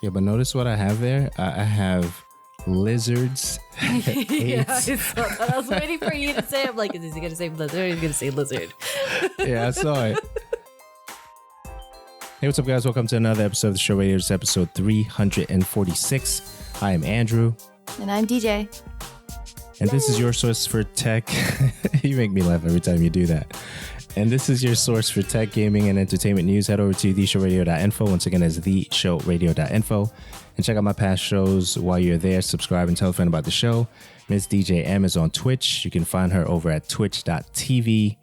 Yeah, but notice what I have there. I have lizards. Yeah, I was waiting for you to say. I'm like, is he going to say lizard or is he going to say lizard? Yeah, I saw it. Hey, what's up, guys? Welcome to another episode of the show. Radio. It's episode 346. I am Andrew. And I'm DJ. And this is your source for tech. You make me laugh every time you do that. And this is your source for tech, gaming, and entertainment news. Head over to theshowradio.info. Once again, that's theshowradio.info. And check out my past shows while you're there. Subscribe and tell a friend about the show. Miss DJ M is on Twitch. You can find her over at twitch.tv/Miss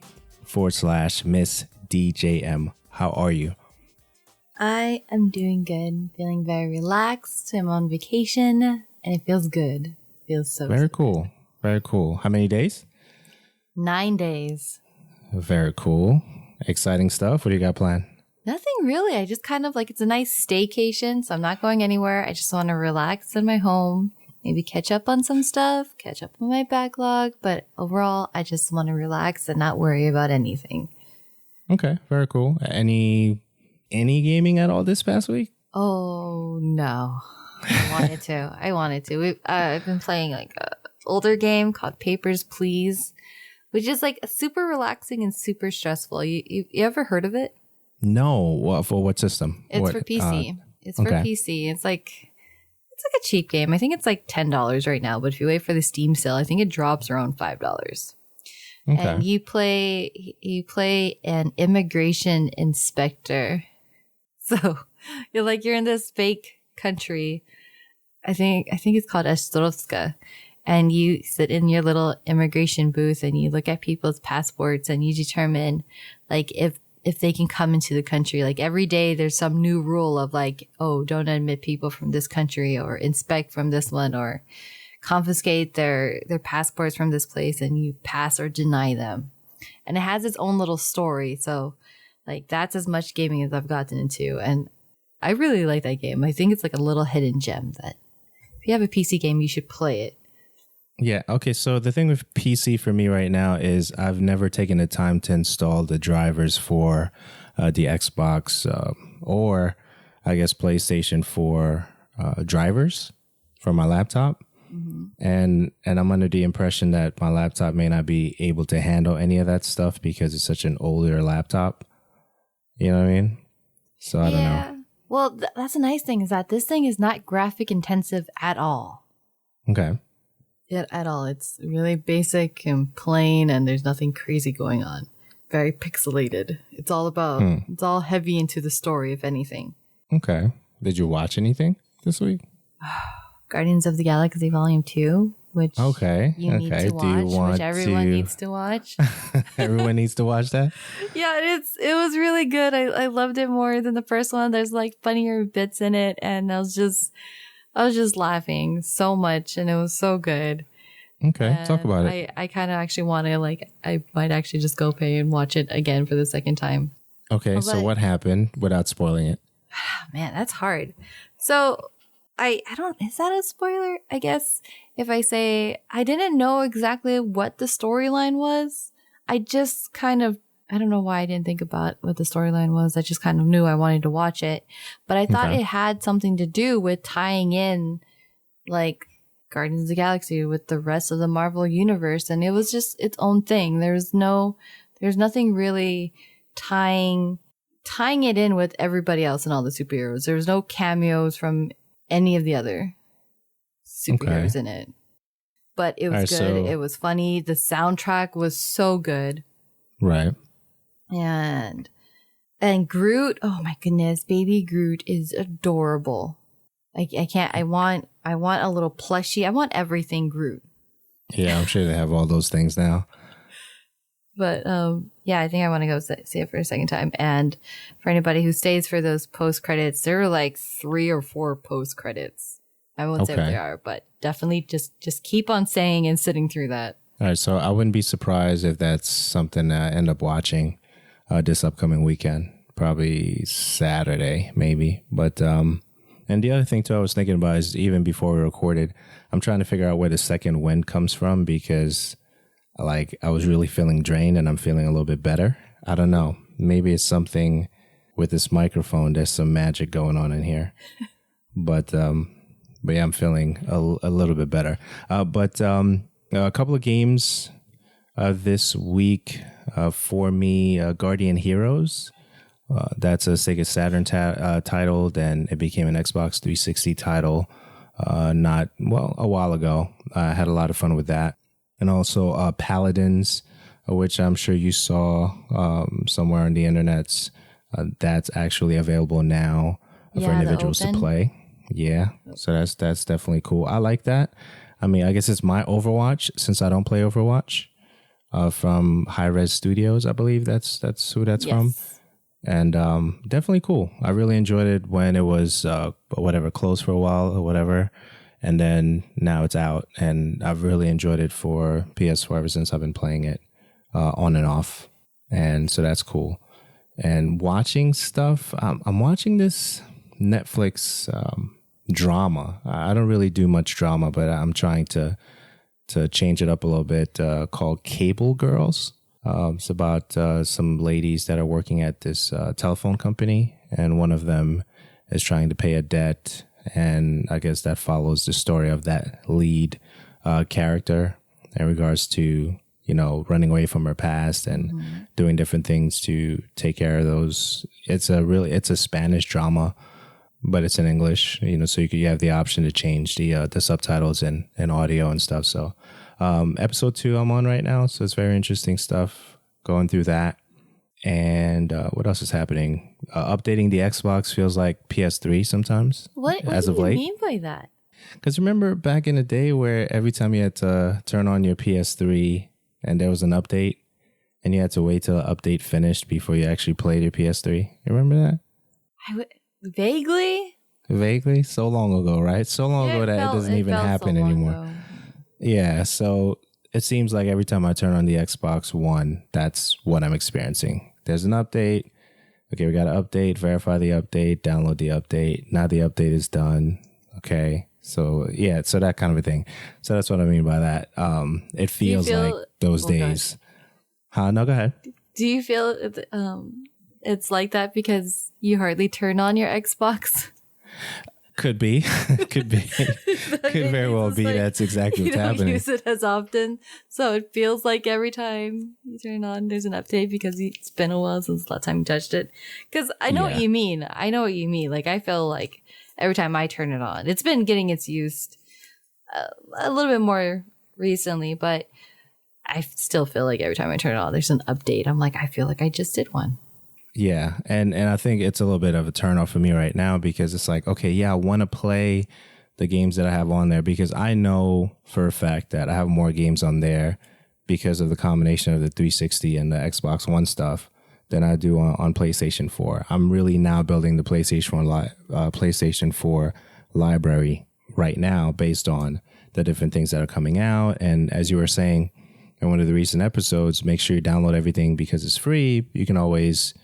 DJ M. How are you? I am doing good. Feeling very relaxed. I'm on vacation and it feels good. Feels so very good. Cool. Very cool. How many days? 9 days. Very cool. Exciting stuff. What do you got planned? Nothing really. I just kind of like, it's a nice staycation, so I'm not going anywhere. I just want to relax in my home, maybe catch up on some stuff, catch up on my backlog. But overall, I just want to relax and not worry about anything. Okay, very cool. Any gaming at all this past week? Oh, no. I wanted to. I've been playing like a older game called Papers, Please, which is like super relaxing and super stressful. You ever heard of it? No. For what system? It's for PC. It's for PC. It's like a cheap game. I think it's like $10 right now, but if you wait for the Steam sale, I think it drops around $5. Okay. And you play an immigration inspector. So you're in this fake country. I think it's called Ostrovska. And you sit in your little immigration booth and you look at people's passports and you determine like if they can come into the country. Like every day there's some new rule of like, oh, don't admit people from this country or inspect from this one or confiscate their passports from this place, and you pass or deny them. And it has its own little story. So like that's as much gaming as I've gotten into. And I really like that game. I think it's like a little hidden gem that if you have a PC game, you should play it. Yeah. Okay. So the thing with PC for me right now is I've never taken the time to install the drivers for the Xbox or I guess PlayStation 4 drivers for my laptop. Mm-hmm. And I'm under the impression that my laptop may not be able to handle any of that stuff because it's such an older laptop. You know what I mean? So I don't know. Well, that's a nice thing is that this thing is not graphic intensive at all. Okay. At all. It's really basic and plain, and there's nothing crazy going on. Very pixelated. It's all about, it's all heavy into the story, if anything. Okay. Did you watch anything this week? Guardians of the Galaxy Volume 2, which you need to watch, which everyone needs to watch. Everyone needs to watch that? Yeah, it was really good. I loved it more than the first one. There's like funnier bits in it, and I was just laughing so much, and it was so good. Okay, and talk about it. I kind of actually want to I might actually just go pay and watch it again for the second time. Okay, so what happened without spoiling it? Man, that's hard. So I don't, is that a spoiler? I guess if I say I didn't know exactly what the storyline was, I just kind of, I don't know why I didn't think about what the storyline was. I just kind of knew I wanted to watch it. But I thought it had something to do with tying in like Guardians of the Galaxy with the rest of the Marvel universe. And it was just its own thing. There's nothing really tying it in with everybody else and all the superheroes. There was no cameos from any of the other superheroes in it. But it was good. It was funny. The soundtrack was so good. Right. And Groot, oh my goodness, baby Groot is adorable. I want a little plushie. I want everything Groot. Yeah, I'm sure they have all those things now. But yeah, I think I want to go see it for a second time. And for anybody who stays for those post credits, there are like 3 or 4 post credits. I won't say what they are, but definitely just keep on saying and sitting through that. All right, so I wouldn't be surprised if that's something I end up watching this upcoming weekend, probably Saturday, maybe. But and the other thing too, I was thinking about is even before we recorded, I'm trying to figure out where the second wind comes from because like I was really feeling drained and I'm feeling a little bit better. I don't know. Maybe it's something with this microphone. There's some magic going on in here. But yeah, I'm feeling a little bit better. But a couple of games this week for me, Guardian Heroes. That's a Sega Saturn title, then it became an Xbox 360 title a while ago. I had a lot of fun with that. And also Paladins, which I'm sure you saw somewhere on the internets. That's actually available now for individuals to play. Yeah, so that's definitely cool. I like that. I mean, I guess it's my Overwatch since I don't play Overwatch. From High Res Studios, I believe that's who that's from. And definitely cool. I really enjoyed it when it was closed for a while or whatever. And then now it's out, and I've really enjoyed it for PS4 ever since I've been playing it on and off. And so that's cool. And watching stuff, I'm watching this Netflix drama. I don't really do much drama, but I'm trying to change it up a little bit, called Cable Girls. It's about some ladies that are working at this telephone company, and one of them is trying to pay a debt. And I guess that follows the story of that lead character in regards to, running away from her past and doing different things to take care of those. It's a Spanish drama, but it's in English, so you have the option to change the subtitles and audio and stuff. So episode 2 I'm on right now. So it's very interesting stuff going through that. And what else is happening? Updating the Xbox feels like PS3 sometimes. What do you mean by that? Because remember back in the day where every time you had to turn on your PS3 and there was an update and you had to wait till the update finished before you actually played your PS3? You remember that? Vaguely? So long ago, right? So long ago that it doesn't even happen anymore. Yeah, so it seems like every time I turn on the Xbox One, that's what I'm experiencing. There's an update. Okay, we got to update, verify the update, download the update. Now the update is done. Okay, so yeah, so that kind of a thing. So that's what I mean by that. It feels like those days. No, go ahead. Do you feel it's like that because you hardly turn on your Xbox? Could be. Could very well be. That's exactly what's happening. You don't use it as often, so it feels like every time you turn on, there's an update because it's been a while since the last time you touched it. Because I know what you mean. Like, I feel like every time I turn it on, it's been getting its use a little bit more recently, but I still feel like every time I turn it on, there's an update. I'm like, I feel like I just did one. Yeah, and I think it's a little bit of a turnoff for me right now because it's like, okay, yeah, I want to play the games that I have on there because I know for a fact that I have more games on there because of the combination of the 360 and the Xbox One stuff than I do on PlayStation 4. I'm really now building the PlayStation 4 library right now based on the different things that are coming out. And as you were saying in one of the recent episodes, make sure you download everything because it's free. You can always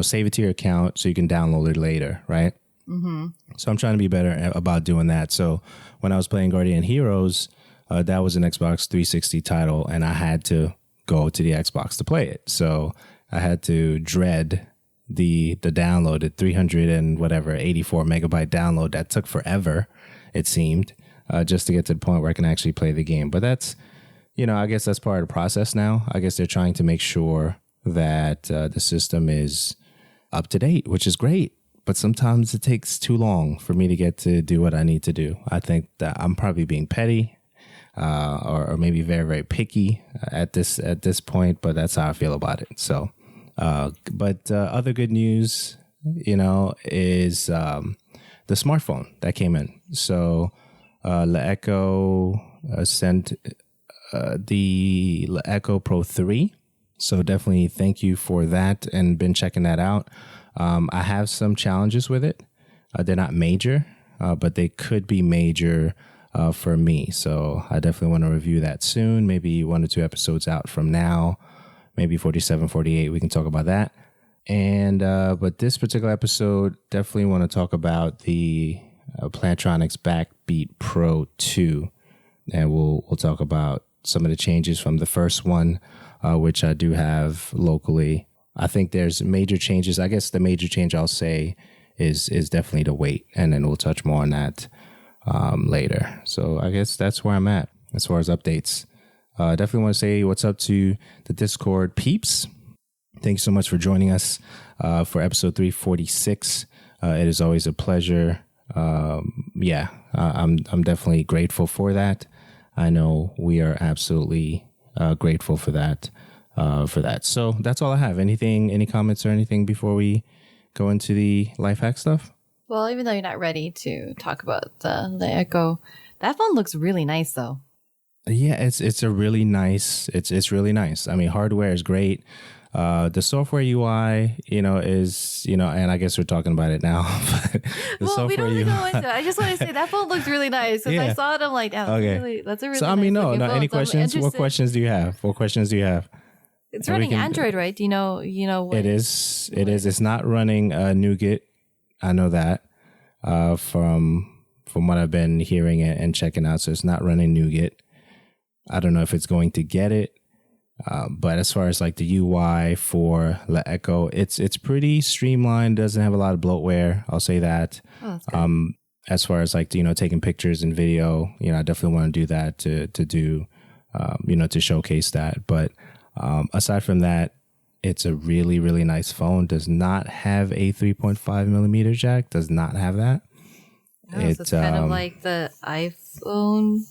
save it to your account so you can download it later, right? Mm-hmm. So I'm trying to be better about doing that. So when I was playing Guardian Heroes, that was an Xbox 360 title, and I had to go to the Xbox to play it. So I had to dread the download, the 84 megabyte download that took forever, it seemed, just to get to the point where I can actually play the game. But that's, I guess that's part of the process now. I guess they're trying to make sure that the system is up to date, which is great. But sometimes it takes too long for me to get to do what I need to do. I think that I'm probably being petty or maybe very, very picky at this point, but that's how I feel about it. So, but other good news, is the smartphone that came in. So LeEco sent the LeEco Pro 3. So definitely thank you for that and been checking that out. I have some challenges with it. They're not major, but they could be major for me. So I definitely want to review that soon. Maybe 1 or 2 episodes out from now, maybe 47, 48. We can talk about that. And but this particular episode, definitely want to talk about the Plantronics BackBeat Pro 2. And we'll talk about some of the changes from the first one, which I do have locally. I think there's major changes. I guess the major change I'll say is definitely the weight. And then we'll touch more on that later. So I guess that's where I'm at as far as updates. Definitely want to say what's up to the Discord peeps. Thank you so much for joining us for episode 346. It is always a pleasure. I'm definitely grateful for that. I know we are absolutely grateful for that. So that's all I have. Any comments or anything before we go into the life hack stuff? Well, even though you're not ready to talk about the LeEco, that phone looks really nice though. Yeah, it's a really nice. It's really nice. I mean, hardware is great. The software UI, is, and I guess we're talking about it now. Well, we don't even go into it. I just want to say that phone looks really nice. Because I saw it, I'm like, okay. That's a really So, I mean, nice no. Any questions? What questions do you have? It's running Android, right? Do you know what? It is. It's not running Nougat. I know that from what I've been hearing and checking out. So it's not running Nougat. I don't know if it's going to get it. But as far as like the UI for LeEco, it's pretty streamlined. Doesn't have a lot of bloatware. I'll say that. Oh, that's good. As far as like, taking pictures and video, I definitely want to do that to showcase that. But aside from that, it's a really, really nice phone. Does not have a 3.5 millimeter jack. Does not have that. Oh, so it's kind of like the iPhone.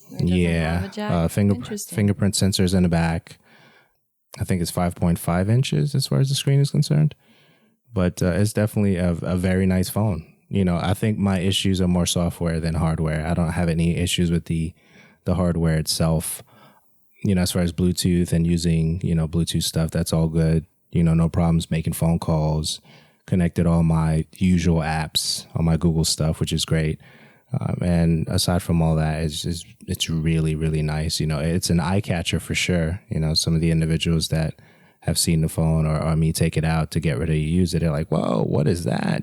Fingerprint sensors in the back. I think it's 5.5 inches as far as the screen is concerned. But it's definitely a very nice phone. I think my issues are more software than hardware. I don't have any issues with the hardware itself. As far as Bluetooth and using, Bluetooth stuff, that's all good. No problems making phone calls, connected all my usual apps, all my Google stuff, which is great. And aside from all that, it's really, really nice. It's an eye catcher for sure. Some of the individuals that have seen the phone or me take it out to get ready to use it, they're like, whoa, what is that?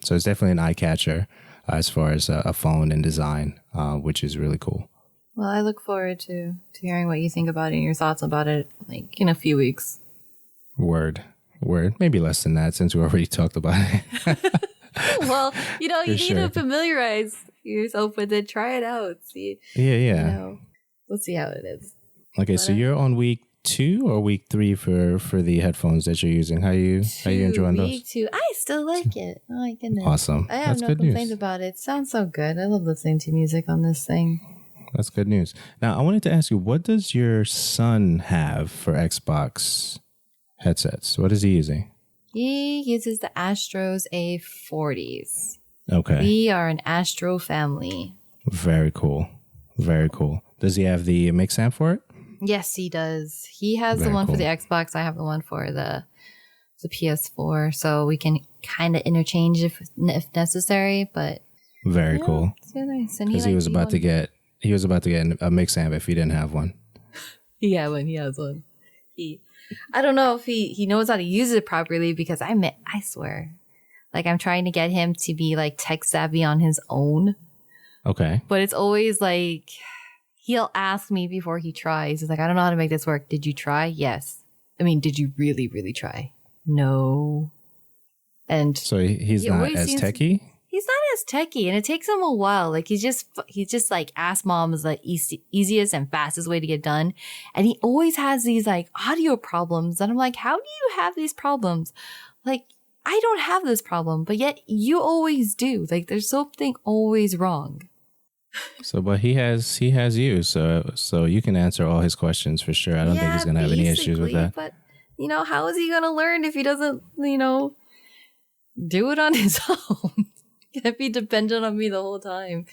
So it's definitely an eye catcher as far as a phone and design, which is really cool. Well, I look forward to hearing what you think about it and your thoughts about it like in a few weeks. Word. Maybe less than that since we already talked about it. Well, you need to familiarize yourself with it. Try it out. See. Yeah. We'll see how it is. Okay, so you're on week 2 or week 3 for the headphones that you're using. How you enjoying those? Week 2. I still like it. Oh my goodness. Awesome. I have no complaints about it. It sounds so good. I love listening to music on this thing. That's good news. Now, I wanted to ask you, what does your son have for Xbox headsets? What is he using? He uses the Astros A40s. Okay. We are an Astro family. Very cool. Does he have the mix amp for it? Yes, he does. He has the one for the Xbox. I have the one for the PS4. So we can kind of interchange if necessary. But very cool. It's really nice. Because he was about to get a mix amp if he didn't have one. Yeah, when he has one. I don't know if he knows how to use it properly because I swear, like I'm trying to get him to be like tech savvy on his own. Okay. But it's always like he'll ask me before he tries. He's like, I don't know how to make this work. Did you try? Yes. I mean, did you really, really try? No. And so he's not as techie? He's not as techie, and it takes him a while. Like he's just like ask mom is the easiest and fastest way to get done, and he always has these like audio problems. And I'm like, how do you have these problems? Like I don't have this problem, but yet you always do. Like there's something always wrong. So, but he has you, so you can answer all his questions for sure. I don't think he's gonna have any issues with that. But how is he gonna learn if he doesn't do it on his own? Can't be dependent on me the whole time.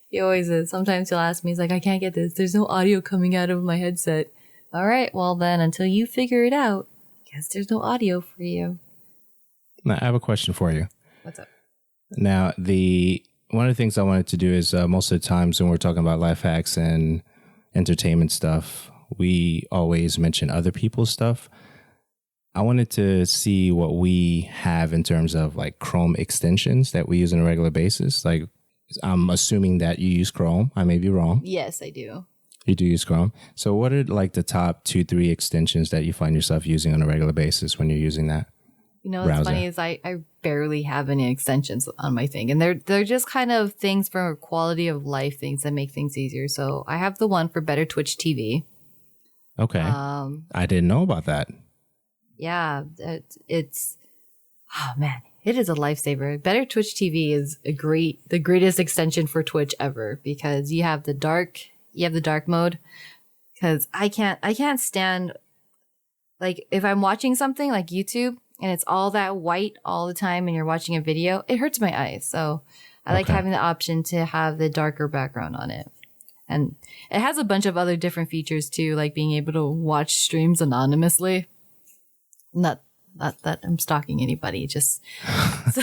He always is. Sometimes he'll ask me, he's like, I can't get this. There's no audio coming out of my headset. All right, well then, until you figure it out, guess there's no audio for you. Now, I have a question for you. What's up? Now, one of the things I wanted to do is most of the times when we're talking about life hacks and entertainment stuff, we always mention other people's stuff. I wanted to see what we have in terms of like Chrome extensions that we use on a regular basis. Like, I'm assuming that you use Chrome. I may be wrong. Yes, I do. You do use Chrome. So what are like the top 2-3 extensions that you find yourself using on a regular basis when you're using that? You know, what's funny is I barely have any extensions on my thing. And they're just kind of things for quality of life things that make things easier. So I have the one for Better Twitch TV. Okay. I didn't know about that. Yeah. It's, oh man, it is a lifesaver. Better Twitch TV is the greatest extension for Twitch ever because you have the dark mode. Because I can't stand, like, if I'm watching something like YouTube, and it's all that white all the time and you're watching a video, it hurts my eyes. So I like having the option to have the darker background on it. And it has a bunch of other different features too, like being able to watch streams anonymously. Not that I'm stalking anybody, just so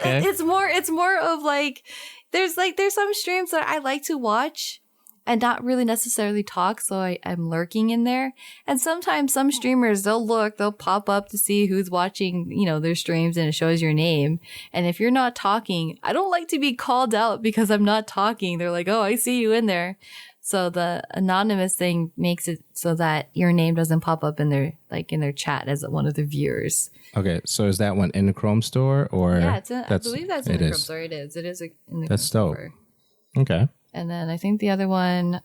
it's more of like there's some streams that I like to watch and not really necessarily talk, so I'm lurking in there. And sometimes some streamers, they'll pop up to see who's watching, you know, their streams, and it shows your name. And if you're not talking, I don't like to be called out because I'm not talking. They're like, oh, I see you in there. So the anonymous thing makes it so that your name doesn't pop up in their chat as one of the viewers. Okay, so is that one in the Chrome store or? Yeah, I believe that's in the Chrome store. It is. It is in the Chrome store. That's dope. Okay. And then I think the other one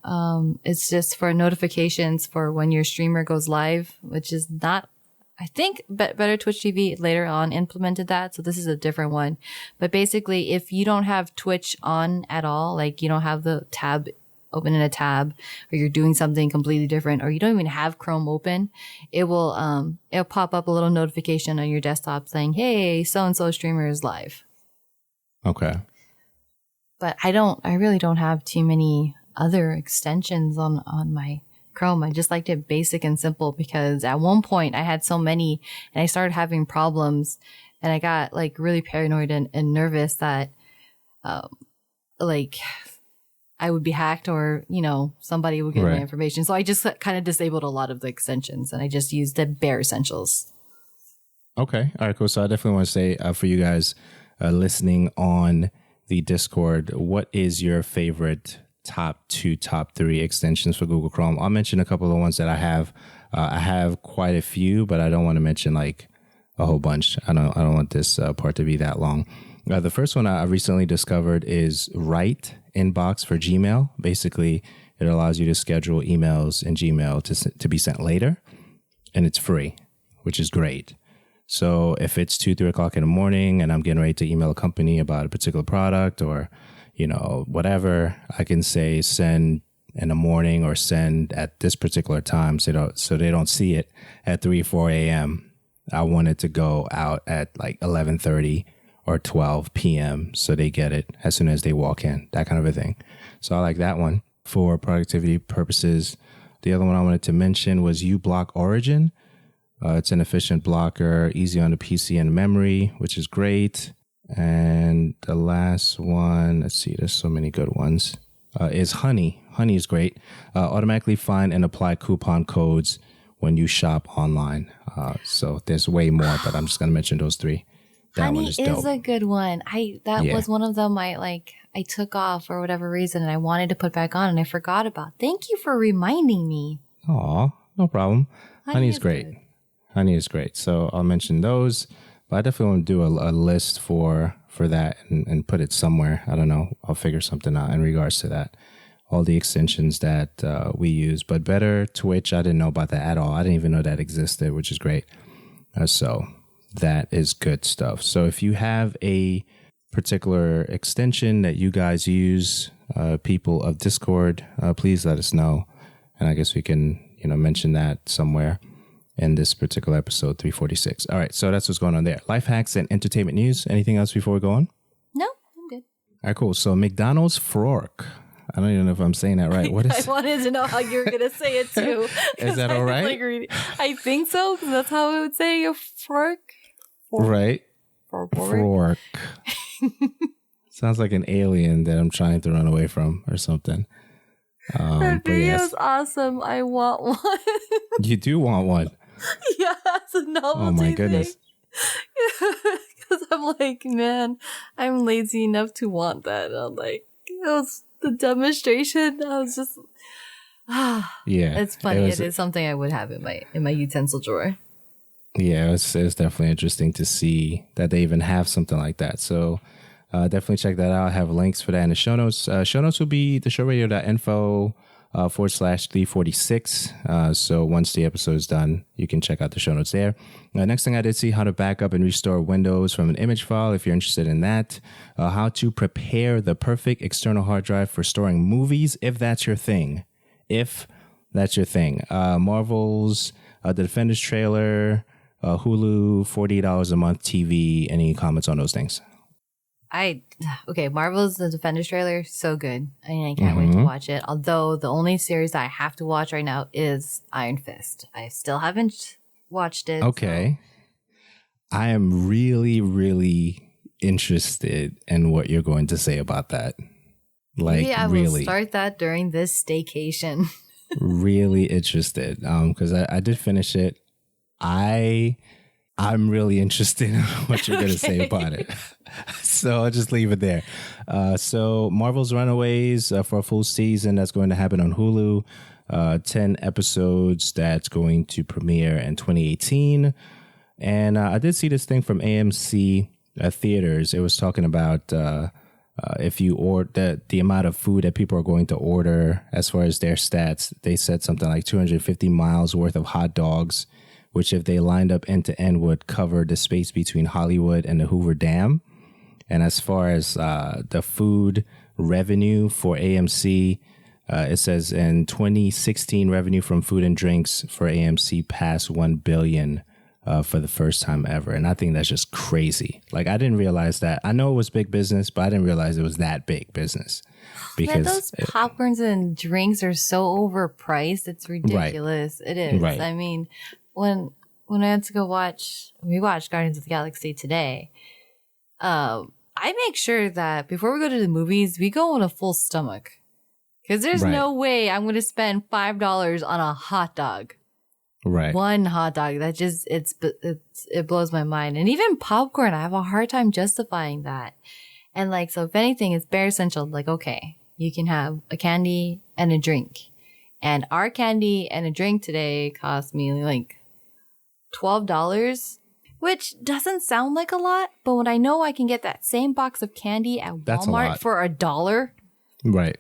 is just for notifications for when your streamer goes live, which is not, I think Better Twitch TV later on implemented that. So this is a different one. But basically, if you don't have Twitch on at all, like you don't have the tab open in a tab, or you're doing something completely different, or you don't even have Chrome open, it'll pop up a little notification on your desktop saying, hey, so-and-so streamer is live. Okay. But I really don't have too many other extensions on my Chrome. I just liked it basic and simple because at one point I had so many and I started having problems and I got like really paranoid and nervous that like I would be hacked or, you know, somebody would get my information. So I just kind of disabled a lot of the extensions and I just used the bare essentials. Okay. All right, cool. So I definitely want to say for you guys listening on the Discord, what is your favorite top 2, top 3 extensions for Google Chrome? I'll mention a couple of the ones that I have. I have quite a few, but I don't want to mention like a whole bunch. I don't want this part to be that long. The first one I recently discovered is Write Inbox for Gmail. Basically, it allows you to schedule emails in Gmail to be sent later, and it's free, which is great. So if it's 2-3 o'clock in the morning and I'm getting ready to email a company about a particular product or, you know, whatever, I can say send in the morning or send at this particular time so they don't see it at 3-4 a.m. I want it to go out at like 11:30 or 12 p.m. so they get it as soon as they walk in, that kind of a thing. So I like that one for productivity purposes. The other one I wanted to mention was uBlock Origin. It's an efficient blocker, easy on the PC and memory, which is great. And the last one, let's see, there's so many good ones, is Honey. Honey is great. Automatically find and apply coupon codes when you shop online. So there's way more, but I'm just going to mention those 3. That Honey one is dope. Is a good one. Was one of them I took off for whatever reason and I wanted to put back on and I forgot about. Thank you for reminding me. Aw, no problem. Honey is great. Good. Honey is great. So I'll mention those, but I definitely want to do a list for that and put it somewhere. I don't know. I'll figure something out in regards to that. All the extensions that we use, but Better Twitch, I didn't know about that at all. I didn't even know that existed, which is great. So that is good stuff. So if you have a particular extension that you guys use, people of Discord, please let us know. And I guess we can, mention that somewhere in this particular episode 346. All right, so that's what's going on there. Life hacks and entertainment news. Anything else before we go on? No, I'm good. All right, cool. So McDonald's fork. I don't even know if I'm saying that right. What is? I wanted to know how you were going to say it too. Is that all right? I think so, because that's how I would say a fork. Right. Fork. Sounds like an alien that I'm trying to run away from or something. That video is awesome. I want one. You do want one? Yeah, it's a novelty. Oh my goodness. Because I'm like, man, I'm lazy enough to want that. And I'm like, it was the demonstration. I was just, yeah, it's funny. It is something I would have in my utensil drawer. Yeah, it's definitely interesting to see that they even have something like that. So definitely check that out. I have links for that in the show notes. Show notes will be theshowradio.info /346. So once the episode is done, you can check out the show notes there. Next thing I did see how to back up and restore Windows from an image file if you're interested in that. How to prepare the perfect external hard drive for storing movies if that's your thing. Marvel's The Defenders trailer, Hulu, $48 a month TV. Any comments on those things? Marvel's The Defenders trailer, so good. I mean, I can't wait to watch it. Although the only series I have to watch right now is Iron Fist. I still haven't watched it. Okay. So. I am really, really interested in what you're going to say about that. Maybe I will start that during this staycation. Really interested. Because I did finish it. I'm really interested in what you're going to say about it. So I'll just leave it there. So Marvel's Runaways for a full season, that's going to happen on Hulu. 10 episodes that's going to premiere in 2018. And I did see this thing from AMC Theaters. It was talking about if you order the amount of food that people are going to order as far as their stats. They said something like 250 miles worth of hot dogs, which if they lined up end to end would cover the space between Hollywood and the Hoover Dam. And as far as the food revenue for AMC, it says in 2016, revenue from food and drinks for AMC passed $1 billion for the first time ever. And I think that's just crazy. Like, I didn't realize that. I know it was big business, but I didn't realize it was that big business. Because those popcorns and drinks are so overpriced. It's ridiculous. Right. It is. Right. I mean, when I had to go we watched Guardians of the Galaxy today. I make sure that before we go to the movies, we go on a full stomach. Because there's no way I'm going to spend $5 on a hot dog. Right. One hot dog. That just, it blows my mind. And even popcorn, I have a hard time justifying that. And like, so if anything, it's bare essential. Like, okay, you can have a candy and a drink. And our candy and a drink today cost me like $12. Which doesn't sound like a lot, but when I know I can get that same box of candy at Walmart for $1. Right.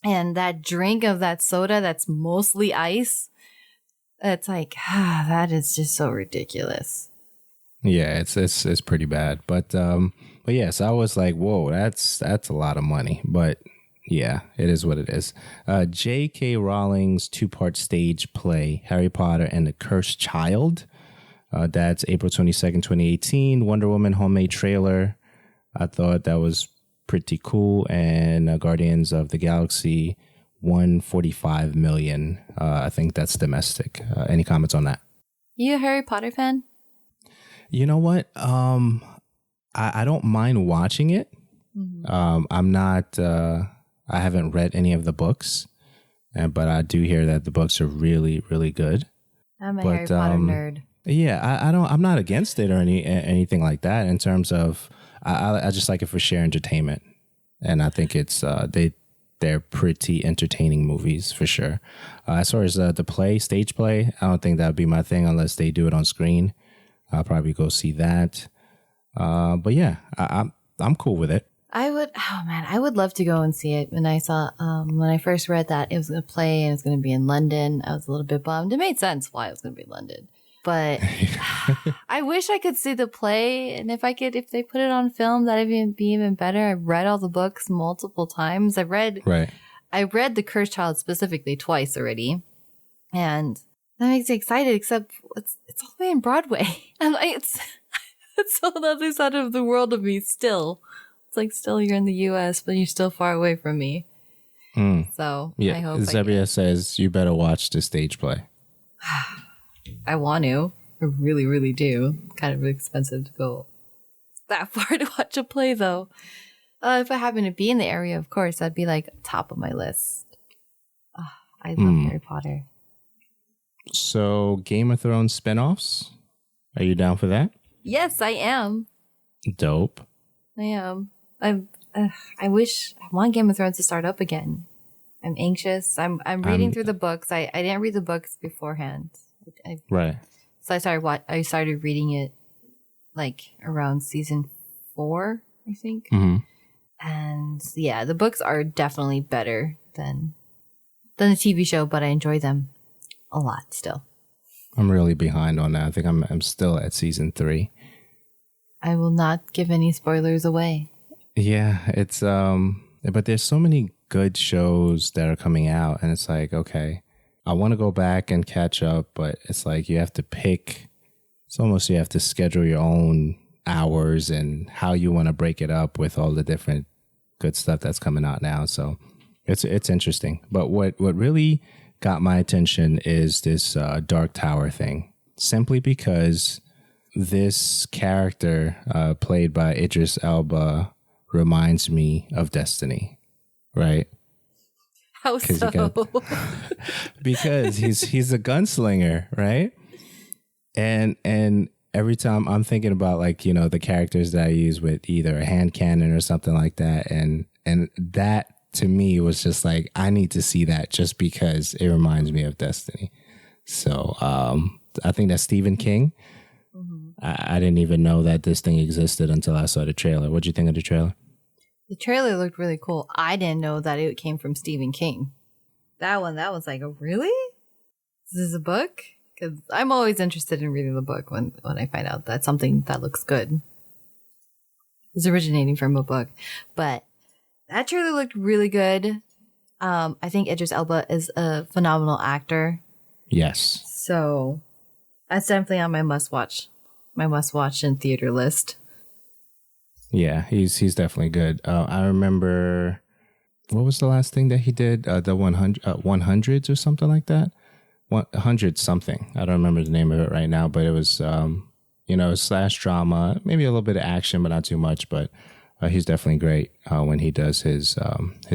And that drink of that soda that's mostly ice, it's like, that is just so ridiculous. Yeah, it's pretty bad. But yes, I was like, whoa, that's a lot of money. But yeah, it is what it is. J.K. Rowling's 2-part stage play, Harry Potter and the Cursed Child. That's April 22nd, 2018. Wonder Woman homemade trailer. I thought that was pretty cool. And Guardians of the Galaxy, $145 million. I think that's domestic. Any comments on that? You a Harry Potter fan? You know what? I don't mind watching it. Mm-hmm. I'm not. I haven't read any of the books, but I do hear that the books are really, really good. I'm a Harry Potter nerd. Yeah, I'm not against it or anything like that. In terms of, I just like it for sheer entertainment, and I think it's they're pretty entertaining movies for sure. As far as the stage play, I don't think that would be my thing unless they do it on screen. I'll probably go see that. But yeah, I'm cool with it. I would love to go and see it. When I saw, when I first read that it was going to play and it's going to be in London, I was a little bit bummed. It made sense why it was going to be in London. But I wish I could see the play, and if they put it on film, that'd be even better. I've read all the books multiple times. I read The Cursed Child specifically twice already, and that makes me excited. Except it's all the way in Broadway, and like it's on the other side of the world of me. Still, it's like still you're in the U.S., but you're still far away from me. So yeah, I hope Zebria says you better watch the stage play. I want to. I really, really do. Kind of expensive to go that far to watch a play, though. If I happen to be in the area, of course, that'd be like top of my list. I love Harry Potter. So, Game of Thrones spinoffs? Are you down for that? Yes, I am. Dope. I am. I want Game of Thrones to start up again. I'm anxious. I'm reading through the books. I didn't read the books beforehand. Right. So I started reading it like around season 4, I think. Mm-hmm. And yeah, the books are definitely better than the TV show, but I enjoy them a lot still. I'm really behind on that. I think I'm still at season 3. I will not give any spoilers away. Yeah, it's but there's so many good shows that are coming out, and it's like, okay, I want to go back and catch up, but it's like you have to pick. It's almost you have to schedule your own hours and how you want to break it up with all the different good stuff that's coming out now. So it's interesting. But what really got my attention is this Dark Tower thing, simply because this character played by Idris Elba reminds me of Destiny, right? How so? Because he's a gunslinger, right? And every time I'm thinking about, like, you know, the characters that I use with either a hand cannon or something like that, and that to me was just like, I need to see that just because it reminds me of Destiny. So I think that's Stephen King. Mm-hmm. I didn't even know that this thing existed until I saw the trailer. What'd you think of the trailer? The trailer looked really cool. I didn't know that it came from Stephen King. That was like, oh, really? Is this a book? Because I'm always interested in reading the book when I find out that something that looks good is originating from a book. But that trailer looked really good. I think Idris Elba is a phenomenal actor. Yes. So that's definitely on my must watch in theater list. Yeah, he's definitely good. I remember, what was the last thing that he did? The 100s or something like that. 100 something. I don't remember the name of it right now, but it was slash drama, maybe a little bit of action, but not too much. But he's definitely great when he does his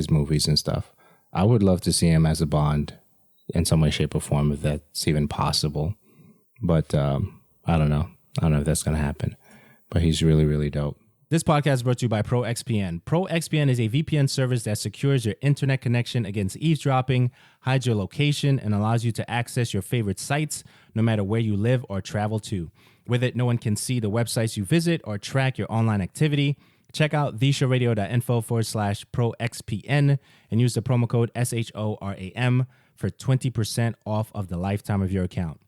movies and stuff. I would love to see him as a Bond in some way, shape, or form, if that's even possible. But I don't know. I don't know if that's going to happen. But he's really, really dope. This podcast is brought to you by ProXPN. ProXPN is a VPN service that secures your internet connection against eavesdropping, hides your location, and allows you to access your favorite sites no matter where you live or travel to. With it, no one can see the websites you visit or track your online activity. Check out theshowradio.info/ProXPN and use the promo code SHORAM for 20% off of the lifetime of your account.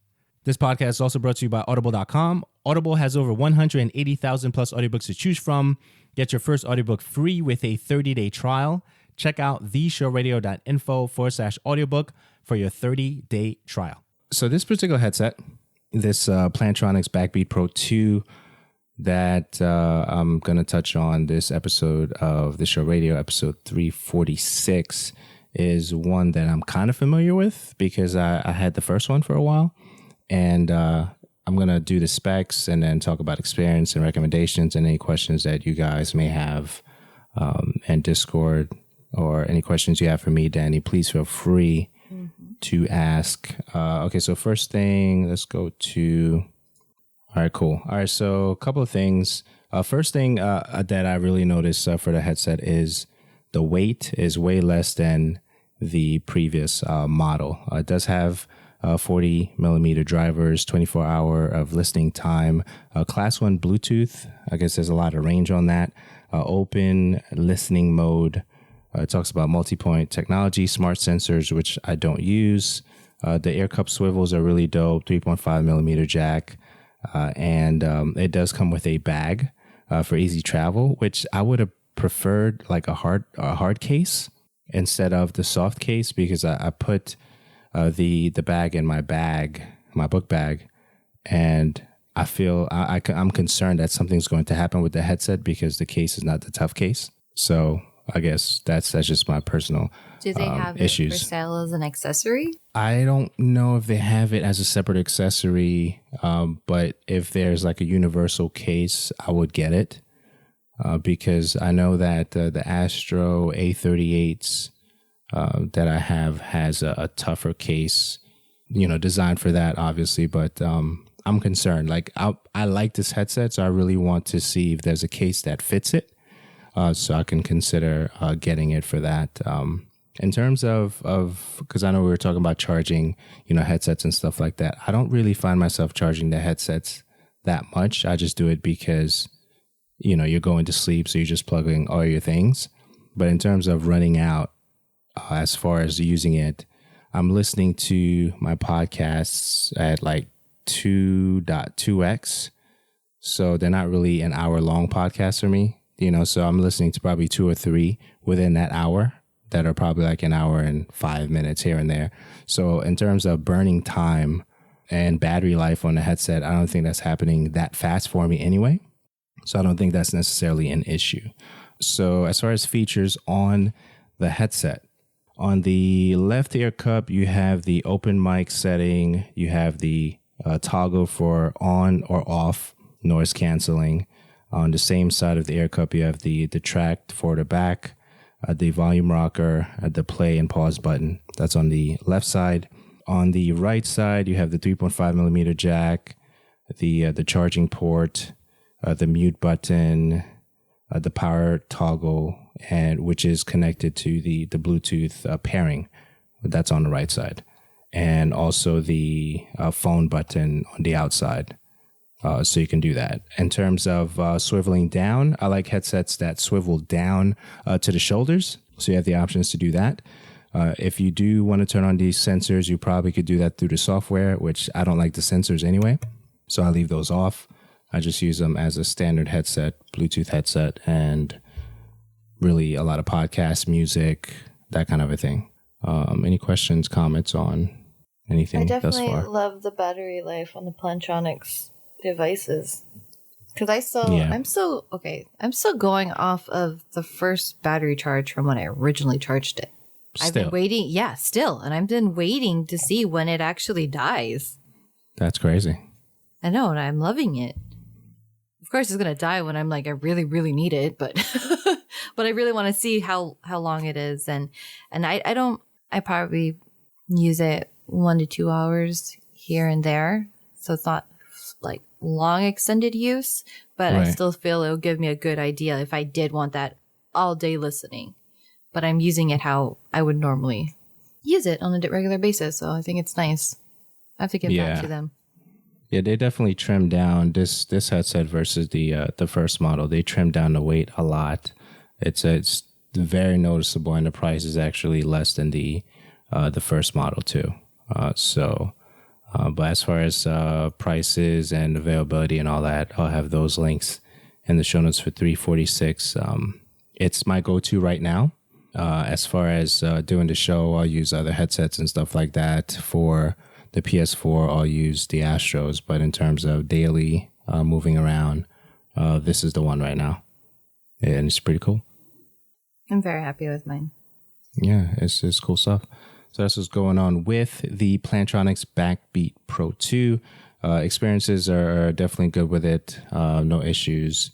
This podcast is also brought to you by Audible.com. Audible has over 180,000 plus audiobooks to choose from. Get your first audiobook free with a 30-day trial. Check out theshowradio.info/audiobook for your 30-day trial. So this particular headset, this Plantronics BackBeat Pro 2 that I'm going to touch on this episode of the show radio, episode 346, is one that I'm kind of familiar with because I had the first one for a while. And I'm going to do the specs and then talk about experience and recommendations and any questions that you guys may have in Discord, or any questions you have for me, Danny. Please feel free to ask. Okay, so first thing, let's go to... All right, cool. All right, so a couple of things. First thing that I really noticed for the headset is the weight is way less than the previous model. It does have 40 millimeter drivers, 24 hour of listening time, class 1 Bluetooth. I guess there's a lot of range on that. Open listening mode. It talks about multi-point technology, smart sensors, which I don't use. The ear cup swivels are really dope. 3.5 millimeter jack. And it does come with a bag for easy travel, which I would have preferred like a hard case instead of the soft case, because I put the bag in my book bag, and I feel I'm concerned that something's going to happen with the headset because the case is not the tough case. So I guess that's just my personal Do they have issues. It for sale as an accessory? I don't know if they have it as a separate accessory, but if there's like a universal case, I would get it because I know that the Astro A38s that I have has a tougher case, designed for that, obviously. But I'm concerned. Like I like this headset, so I really want to see if there's a case that fits it, so I can consider getting it for that. In terms of because I know we were talking about charging, headsets and stuff like that. I don't really find myself charging the headsets that much. I just do it because, you're going to sleep. So you're just plugging all your things. But in terms of running out, as far as using it, I'm listening to my podcasts at like 2.2x. So they're not really an hour long podcast for me, so I'm listening to probably 2 or 3 within that hour that are probably like an hour and 5 minutes here and there. So in terms of burning time and battery life on the headset, I don't think that's happening that fast for me anyway. So I don't think that's necessarily an issue. So as far as features on the headset, on the left ear cup, you have the open mic setting. You have the toggle for on or off noise canceling. On the same side of the ear cup, you have the track for the back, the volume rocker, the play and pause button. That's on the left side. On the right side, you have the 3.5 millimeter jack, the charging port, the mute button, the power toggle, and which is connected to the Bluetooth pairing. That's on the right side. And also the phone button on the outside. So you can do that. In terms of swiveling down, I like headsets that swivel down to the shoulders. So you have the options to do that. If you do want to turn on these sensors, you probably could do that through the software, which I don't like the sensors anyway. So I leave those off. I just use them as a standard headset, Bluetooth headset, and really a lot of podcasts, music, that kind of a thing. Any questions, comments on anything thus far? I definitely love the battery life on the Plantronics devices, because I'm still going off of the first battery charge from when I originally charged it. I've been waiting, and I've been waiting to see when it actually dies. That's crazy. I know, and I'm loving it. Of course, it's gonna die when I'm like, I really, really need it, but but I really want to see how long it is, and I probably use it 1 to 2 hours here and there, so it's not like long extended use, but right. I still feel it'll give me a good idea if I did want that all day listening. But I'm using it how I would normally use it on a regular basis, so I think it's nice. I have to get back to them. Yeah, they definitely trimmed down this headset versus the first model. They trimmed down the weight a lot. It's very noticeable, and the price is actually less than the first model too. But as far as prices and availability and all that, I'll have those links in the show notes for $346. It's my go-to right now. As far as doing the show, I'll use other headsets and stuff like that. For the PS4, I'll use the Astros. But in terms of daily moving around, this is the one right now. And it's pretty cool. I'm very happy with mine. Yeah, it's cool stuff. So that's what's going on with the Plantronics BackBeat Pro 2. Experiences are definitely good with it. No issues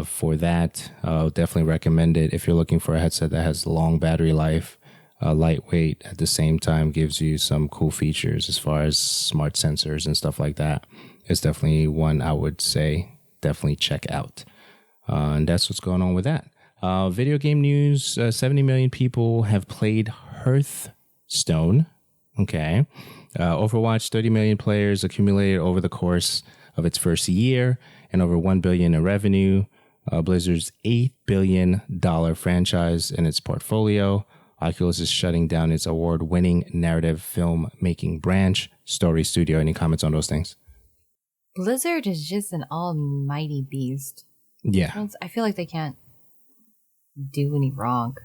for that. I'll definitely recommend it if you're looking for a headset that has long battery life, lightweight, at the same time gives you some cool features as far as smart sensors and stuff like that. It's definitely one I would say definitely check out. And that's what's going on with that. Video game news, 70 million people have played Hearthstone. Okay. Overwatch, 30 million players accumulated over the course of its first year and over $1 billion in revenue. Blizzard's $8 billion franchise in its portfolio. Oculus is shutting down its award-winning narrative film-making branch, Story Studio. Any comments on those things? Blizzard is just an almighty beast. Yeah. I feel like they can't do any wrong.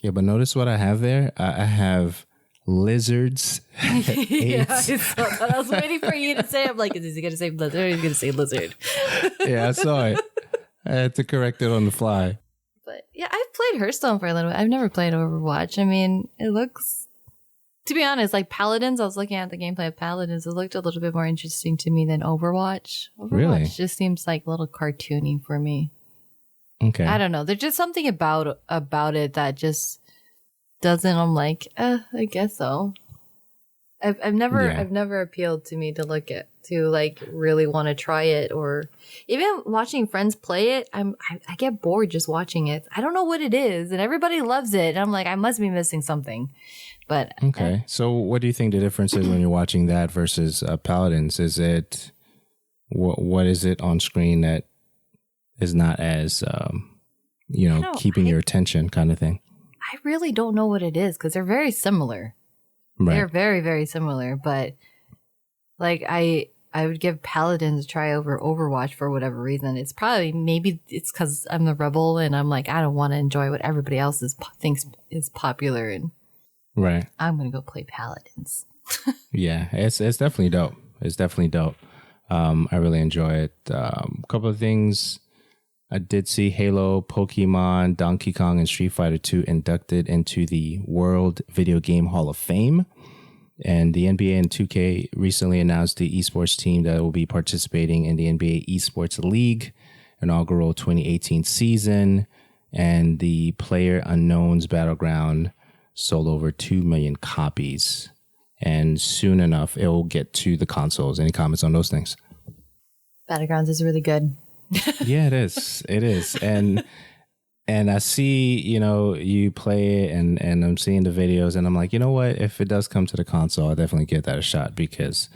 Yeah, but notice what I have there. I have lizards. Yeah, I was waiting for you to say. I'm like, is he going to say blizzard or is he going to say lizard? Yeah, I saw it. I had to correct it on the fly. But yeah, I've played Hearthstone for a little bit. I've never played Overwatch. I mean, it looks, to be honest, like Paladins. I was looking at the gameplay of Paladins. It looked a little bit more interesting to me than Overwatch. Really? Just seems like a little cartoony for me. Okay. I don't know. There's just something about it that just doesn't. I'm like, I guess so. I've never appealed to me to look at to like really want to try it, or even watching friends play it. I get bored just watching it. I don't know what it is, and everybody loves it. And I'm like, I must be missing something. But okay, so what do you think the difference is when you're watching that versus Paladins? Is it what is it on screen that is not as keeping your attention kind of thing? I really don't know what it is because they're very similar. Right. They're very, very similar, but like I would give Paladins a try over Overwatch for whatever reason. Maybe it's because I'm the rebel and I'm like, I don't want to enjoy what everybody else thinks is popular, and right. I'm gonna go play Paladins. Yeah, it's definitely dope. It's definitely dope. I really enjoy it. A couple of things. I did see Halo, Pokemon, Donkey Kong, and Street Fighter 2 inducted into the World Video Game Hall of Fame. And the NBA and 2K recently announced the esports team that will be participating in the NBA Esports League inaugural 2018 season. And the Player Unknown's Battleground sold over 2 million copies. And soon enough, it will get to the consoles. Any comments on those things? Battlegrounds is really good. Yeah, it is. It is. And I see, you play it and I'm seeing the videos and I'm like, you know what? If it does come to the console, I'll definitely give that a shot because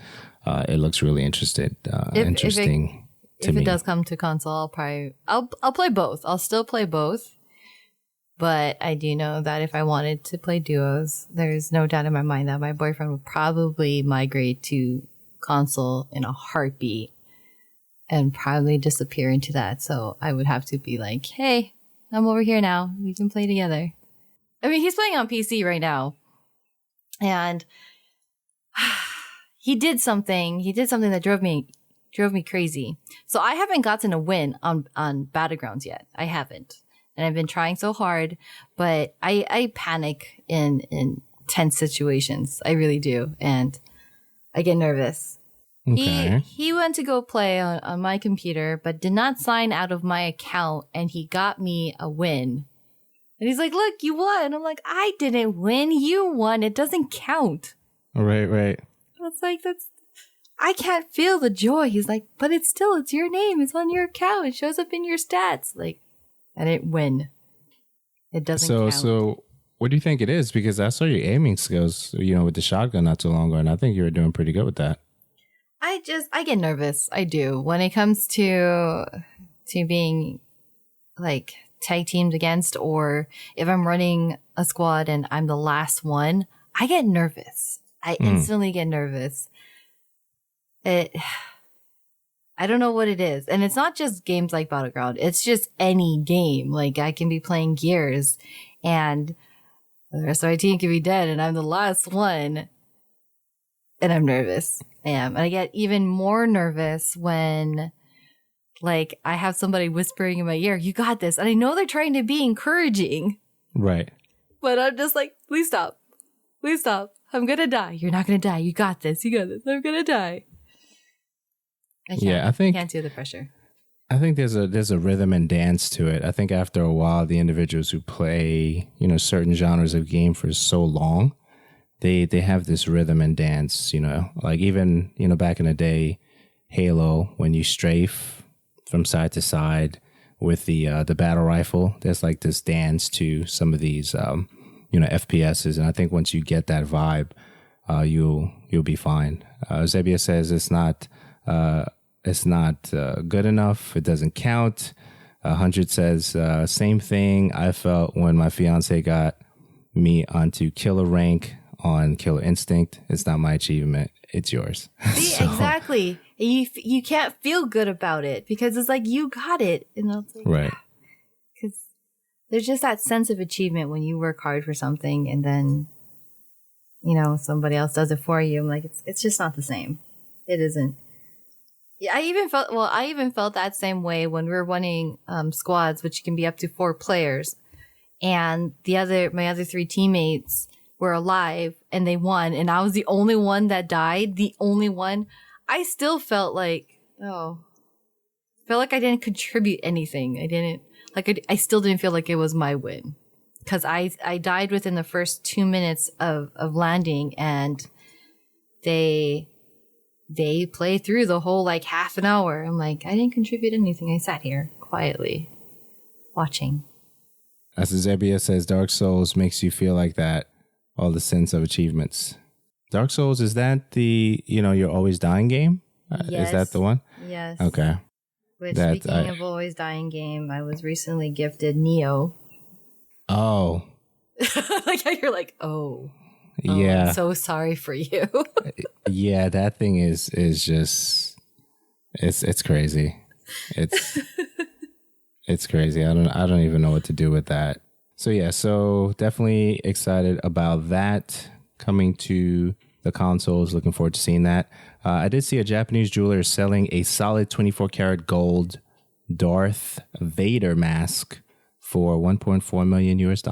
it looks really interesting to me. If it does come to console, I'll play both. I'll still play both. But I do know that if I wanted to play duos, there's no doubt in my mind that my boyfriend would probably migrate to console in a heartbeat and probably disappear into that. So I would have to be like, hey, I'm over here now. We can play together. I mean, he's playing on PC right now. And he did something that drove me crazy. So I haven't gotten a win on Battlegrounds yet. I haven't. And I've been trying so hard, but I panic in tense situations. I really do. And I get nervous. Okay. He went to go play on my computer, but did not sign out of my account, and he got me a win. And he's like, look, you won. I'm like, I didn't win. You won. It doesn't count. Right. It's like, I can't feel the joy. He's like, but it's your name. It's on your account. It shows up in your stats. Like, I didn't win. It doesn't count. So what do you think it is? Because I saw your aiming skills, with the shotgun not too long ago, and I think you were doing pretty good with that. I get nervous. I do. When it comes to being like tag teamed against, or if I'm running a squad and I'm the last one, I get nervous. I instantly get nervous. I don't know what it is. And it's not just games like Battleground. It's just any game. Like I can be playing Gears and the rest of my team can be dead and I'm the last one and I'm nervous. And I get even more nervous when like I have somebody whispering in my ear, you got this. And I know they're trying to be encouraging. Right. But I'm just like, please stop. Please stop. I'm going to die. You're not going to die. You got this. You got this. I'm going to die. I can't do the pressure. I think there's a rhythm and dance to it. I think after a while, the individuals who play, certain genres of game for so long, they have this rhythm and dance, like even, back in the day, Halo, when you strafe from side to side with the battle rifle, there's like this dance to some of these, FPSs. And I think once you get that vibe, you'll be fine. Zebia says it's not good enough. It doesn't count. 100 says, same thing I felt when my fiance got me onto killer rank on Killer Instinct. It's not my achievement. It's yours. See, exactly. You can't feel good about it because it's like, you got it. And it's like, right. Because there's just that sense of achievement when you work hard for something and then, somebody else does it for you. I'm like, it's just not the same. It isn't. Yeah, I even felt that same way when we were running squads, which can be up to 4 players, and my other 3 teammates were alive and they won, and I was the only one that died, the only one. I still felt like I didn't contribute anything. I still didn't feel like it was my win because I died within the first 2 minutes of landing, and they play through the whole like half an hour. I'm like, I didn't contribute anything. I sat here quietly watching. As Zebia says, Dark Souls makes you feel like that. All the sense of achievements. Dark Souls, is that the, you're always dying game? Yes. Is that the one? Yes. Okay. Which, speaking of always dying game, I was recently gifted Neo. Oh. Like how you're like, oh. Yeah. I'm so sorry for you. Yeah, that thing is just it's crazy. It's crazy. I don't even know what to do with that. So yeah, so definitely excited about that coming to the consoles. Looking forward to seeing that. I did see a Japanese jeweler selling a solid 24 karat gold Darth Vader mask for $1.4 million US.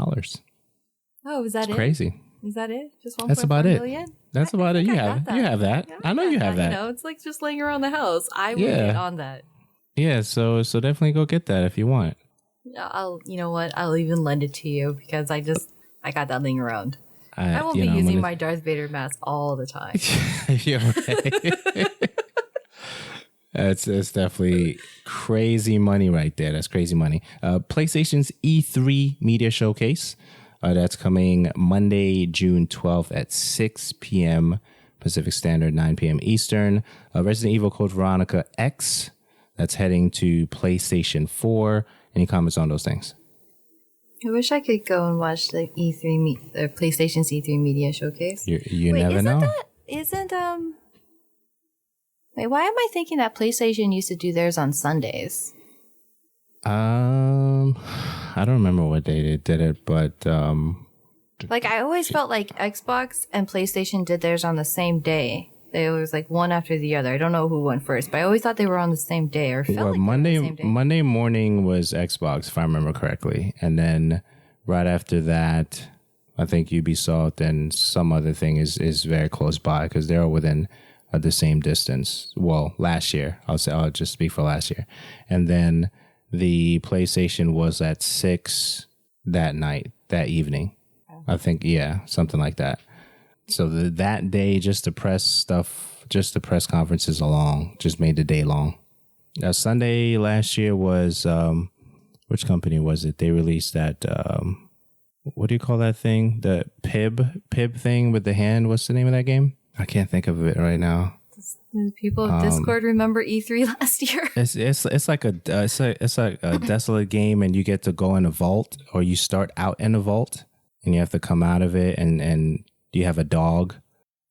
Oh, is that it? Crazy. Is that it? Just 1.4 That's about million? It. That's about it. You have that. Yeah, I know you have that. It's like just laying around the house. I would get on that. Yeah, so definitely go get that if you want. You know what? I'll even lend it to you because I got that laying around. I won't be using my Darth Vader mask all the time. You're right. It's definitely crazy money right there. That's crazy money. PlayStation's E3 Media Showcase. That's coming Monday, June 12th at 6 p.m. Pacific Standard, 9 p.m. Eastern. Resident Evil Code Veronica X. That's heading to PlayStation 4. Any comments on those things? I wish I could go and watch the PlayStation's E3 Media Showcase. You never know. Wait, why am I thinking that PlayStation used to do theirs on Sundays? I don't remember what day they did it, but like I always felt like Xbox and PlayStation did theirs on the same day. They was like one after the other. I don't know who went first, but I always thought they were on the same day. Or felt like Monday, they were on the same day. Monday morning was Xbox, if I remember correctly, and then right after that, I think Ubisoft and some other thing is very close by because they're within the same distance. Well, last year, I'll just speak for last year, and then the PlayStation was at 6 that evening. I think, something like that. So that day, just to press conferences along, just made the day long. Sunday last year was, which company was it? They released that, what do you call that thing? The PIB thing with the hand. What's the name of that game? I can't think of it right now. Do people of Discord remember E3 last year? It's like a desolate game, and you get to go in a vault, or you start out in a vault, and you have to come out of it, and you have a dog,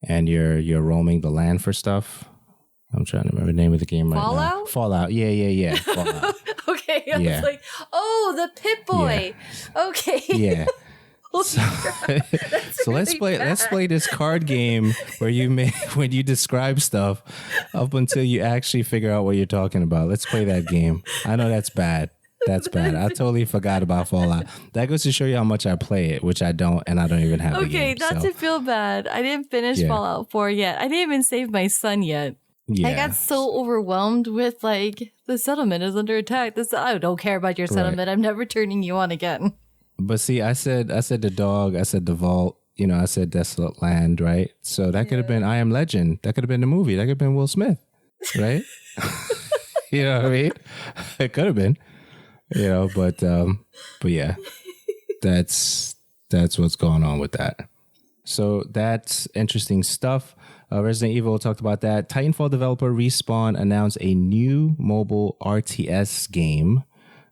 and you're roaming the land for stuff. I'm trying to remember the name of the game right now. Fallout. Yeah. Fallout. Okay, I was like, oh, the Pit Boy. Yeah. Okay. Yeah. So let's play this card game where when you describe stuff up until you actually figure out what you're talking about. Let's play that game. I know that's bad. That's bad. I totally forgot about Fallout. That goes to show you how much I play it, which I don't, and I don't even have the game. Okay, not to feel bad. I didn't finish Fallout 4 yet. I didn't even save my son yet. Yeah. I got so overwhelmed with like, the settlement is under attack. I don't care about your settlement. Right. I'm never turning you on again. But see, I said the dog, I said the vault, I said desolate land, right? So that could have been I Am Legend. That could have been the movie. That could have been Will Smith, right? You know what I mean? It could have been. But yeah, that's what's going on with that. So that's interesting stuff. Resident Evil talked about that. Titanfall developer Respawn announced a new mobile RTS game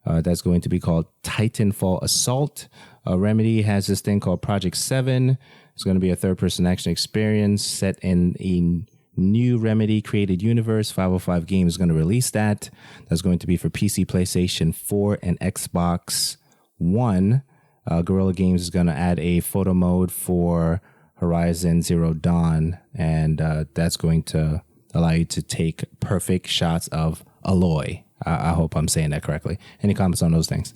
that's going to be called Titanfall Assault. Remedy has this thing called Project 7. It's going to be a third-person action experience set in a new Remedy created universe. 505 Games is going to release that. That's going to be for PC, PlayStation 4, and Xbox One. Guerrilla Games is going to add a photo mode for Horizon Zero Dawn, and that's going to allow you to take perfect shots of Aloy. I hope I'm saying that correctly. Any comments on those things?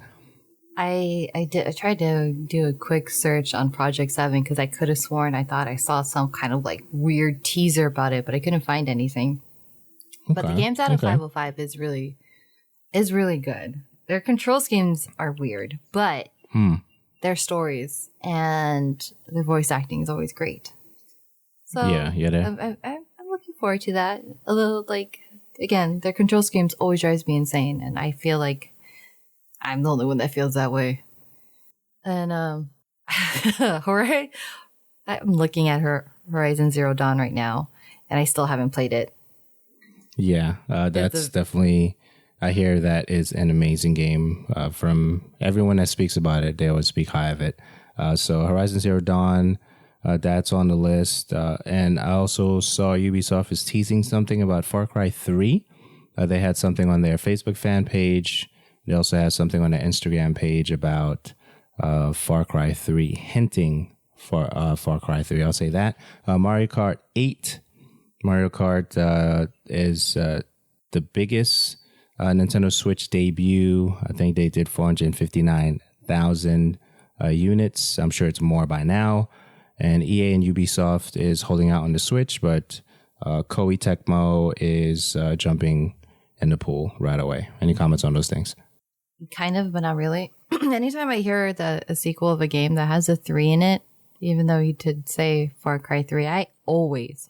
I tried to do a quick search on Project 7 because I could have sworn I thought I saw some kind of like weird teaser about it, but I couldn't find anything. Okay. But the games out of 505 is really good. Their control schemes are weird, but their stories and their voice acting is always great. So yeah, I'm looking forward to that. A little like, again, their control schemes always drives me insane, and I feel like I'm the only one that feels that way. And Jorge, I'm looking at her Horizon Zero Dawn right now, and I still haven't played it. Yeah, that's definitely. I hear that is an amazing game. From everyone that speaks about it, they always speak high of it. So Horizon Zero Dawn, that's on the list. And I also saw Ubisoft is teasing something about Far Cry 3. They had something on their Facebook fan page. They also had something on their Instagram page about Far Cry 3, hinting for Far Cry 3. I'll say that. Mario Kart 8. Mario Kart is the biggest Nintendo Switch debut. I think they did 459,000 units. I'm sure it's more by now. And EA and Ubisoft is holding out on the Switch, but Koei Tecmo is jumping in the pool right away. Any comments on those things? Kind of, but not really. Anytime I hear a sequel of a game that has a 3 in it, even though you did say Far Cry 3, I always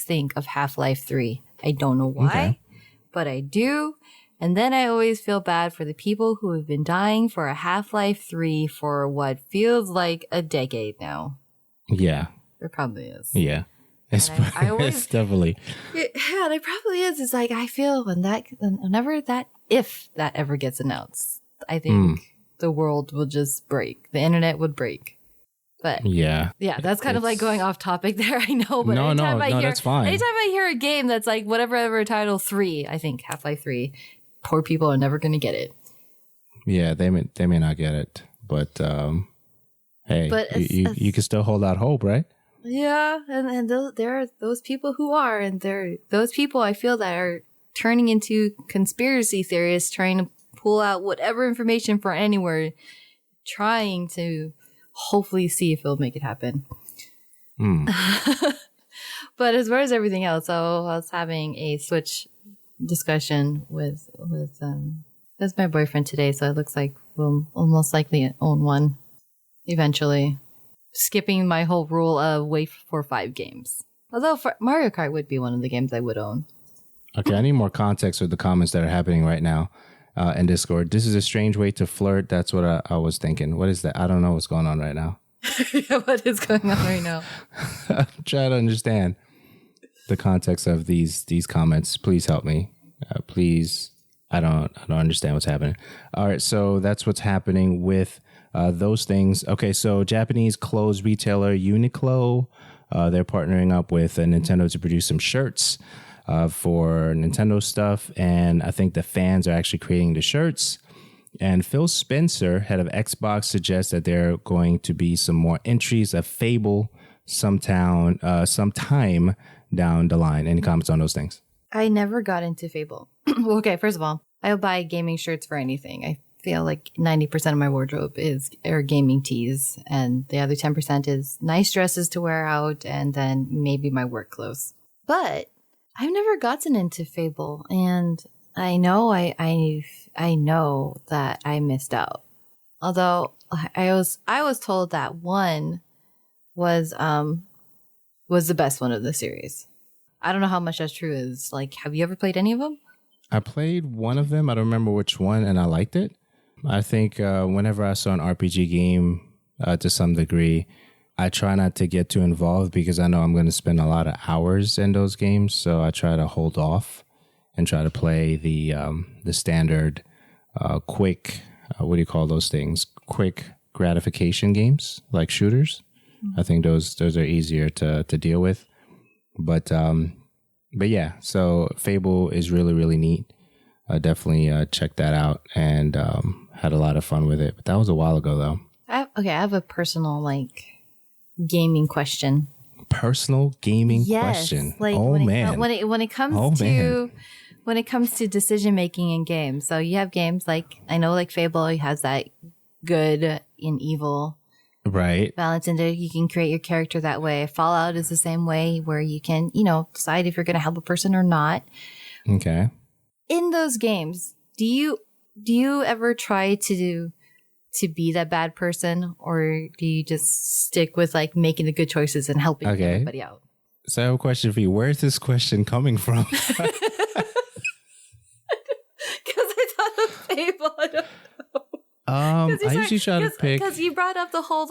think of Half-Life 3. I don't know why, but I do. And then I always feel bad for the people who have been dying for a Half-Life 3 for what feels like a decade now. Yeah. There probably is. Yeah. It's definitely. Yeah, there probably is. It's like, I feel if that ever gets announced, I think the world will just break. The internet would break. But yeah, that's kind of like going off topic there. I know, but no, that's fine. Anytime I hear a game that's like whatever title 3, I think Half-Life 3, poor people are never going to get it. Yeah, they may not get it, but hey, you can still hold out hope, right? Yeah, and there are those people who are, and those people I feel that are turning into conspiracy theorists, trying to pull out whatever information from anywhere, trying to hopefully see if it'll make it happen. But as far as everything else, so I was having a Switch discussion with that's my boyfriend today, so it looks like we'll most likely own one eventually. Skipping my whole rule of wait for 5 games. Although Mario Kart would be one of the games I would own. Okay, I need more context with the comments that are happening right now in Discord. This is a strange way to flirt. That's what I was thinking. What is that? I don't know what's going on right now. What is going on right now? I'm trying to understand the context of these comments. Please help me. Please. I don't understand what's happening. All right, so that's what's happening with those things. Okay, so Japanese clothes retailer Uniqlo, they're partnering up with Nintendo to produce some shirts for Nintendo stuff, and I think the fans are actually creating the shirts. And Phil Spencer, head of Xbox, suggests that there are going to be some more entries of Fable sometime down the line. Any comments on those things? I never got into Fable. Well, okay, first of all, I'll buy gaming shirts for anything. I feel like 90% of my wardrobe are gaming tees, and the other 10% is nice dresses to wear out, and then maybe my work clothes. But I've never gotten into Fable, and I know I know that I missed out. Although I was told that 1 was the best one of the series. I don't know how much that's true. Is like, have you ever played any of them? I played one of them. I don't remember which one, and I liked it. I think whenever I saw an RPG game to some degree, I try not to get too involved because I know I'm going to spend a lot of hours in those games. So I try to hold off and try to play the standard quick, what do you call those things? Quick gratification games like shooters. Mm-hmm. I think those are easier to deal with. But yeah, so Fable is really, really neat. Definitely check that out, and had a lot of fun with it. But that was a while ago, though. I have a personal gaming question. Personal gaming question. Like when it comes to decision making in games. So you have games like, I know, like Fable has that good and evil balance in there. You can create your character that way. Fallout is the same way, where you can, decide if you're going to help a person or not. Okay. In those games, do you ever try to be that bad person, or do you just stick with making the good choices and helping everybody out? So I have a question for you. Where is this question coming from? Because I thought of Fable. I don't know. I usually try to pick, because you brought up the whole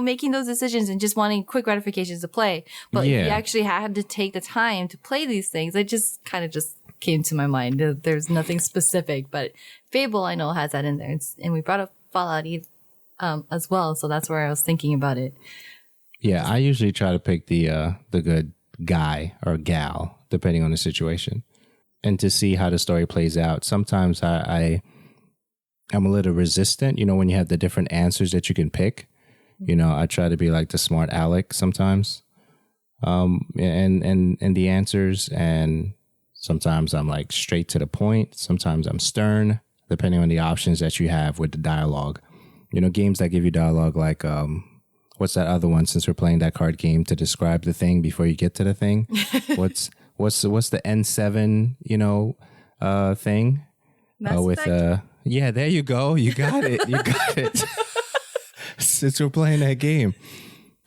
making those decisions and just wanting quick gratifications to play, but you actually had to take the time to play these things. It just kind of just came to my mind. There's nothing specific, but Fable I know has that in there, and we brought up Fallout as well, so that's where I was thinking about it. Yeah, I usually try to pick the good guy or gal depending on the situation, and to see how the story plays out. Sometimes I'm a little resistant, when you have the different answers that you can pick. I try to be like the smart aleck sometimes, and the answers. And sometimes I'm like straight to the point. Sometimes I'm stern, depending on the options that you have with the dialogue. Games that give you dialogue, like what's that other one? Since we're playing that card game to describe the thing before you get to the thing, what's the N7 thing with Yeah, there you go. You got it. You got it. Since we're playing that game,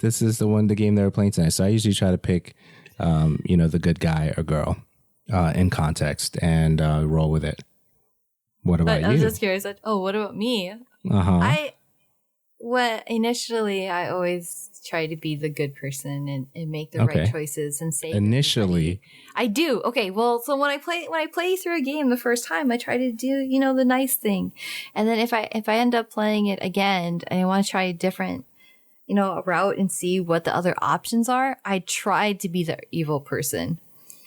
this is the game that we're playing tonight. So I usually try to pick, the good guy or girl in context and roll with it. What about you? I was just curious. What about me? Initially, I always try to be the good person and make the right choices and save. Initially, I do. Okay, well, so when I play through a game the first time, I try to do the nice thing, and then if I end up playing it again and I want to try a different route and see what the other options are, I try to be the evil person.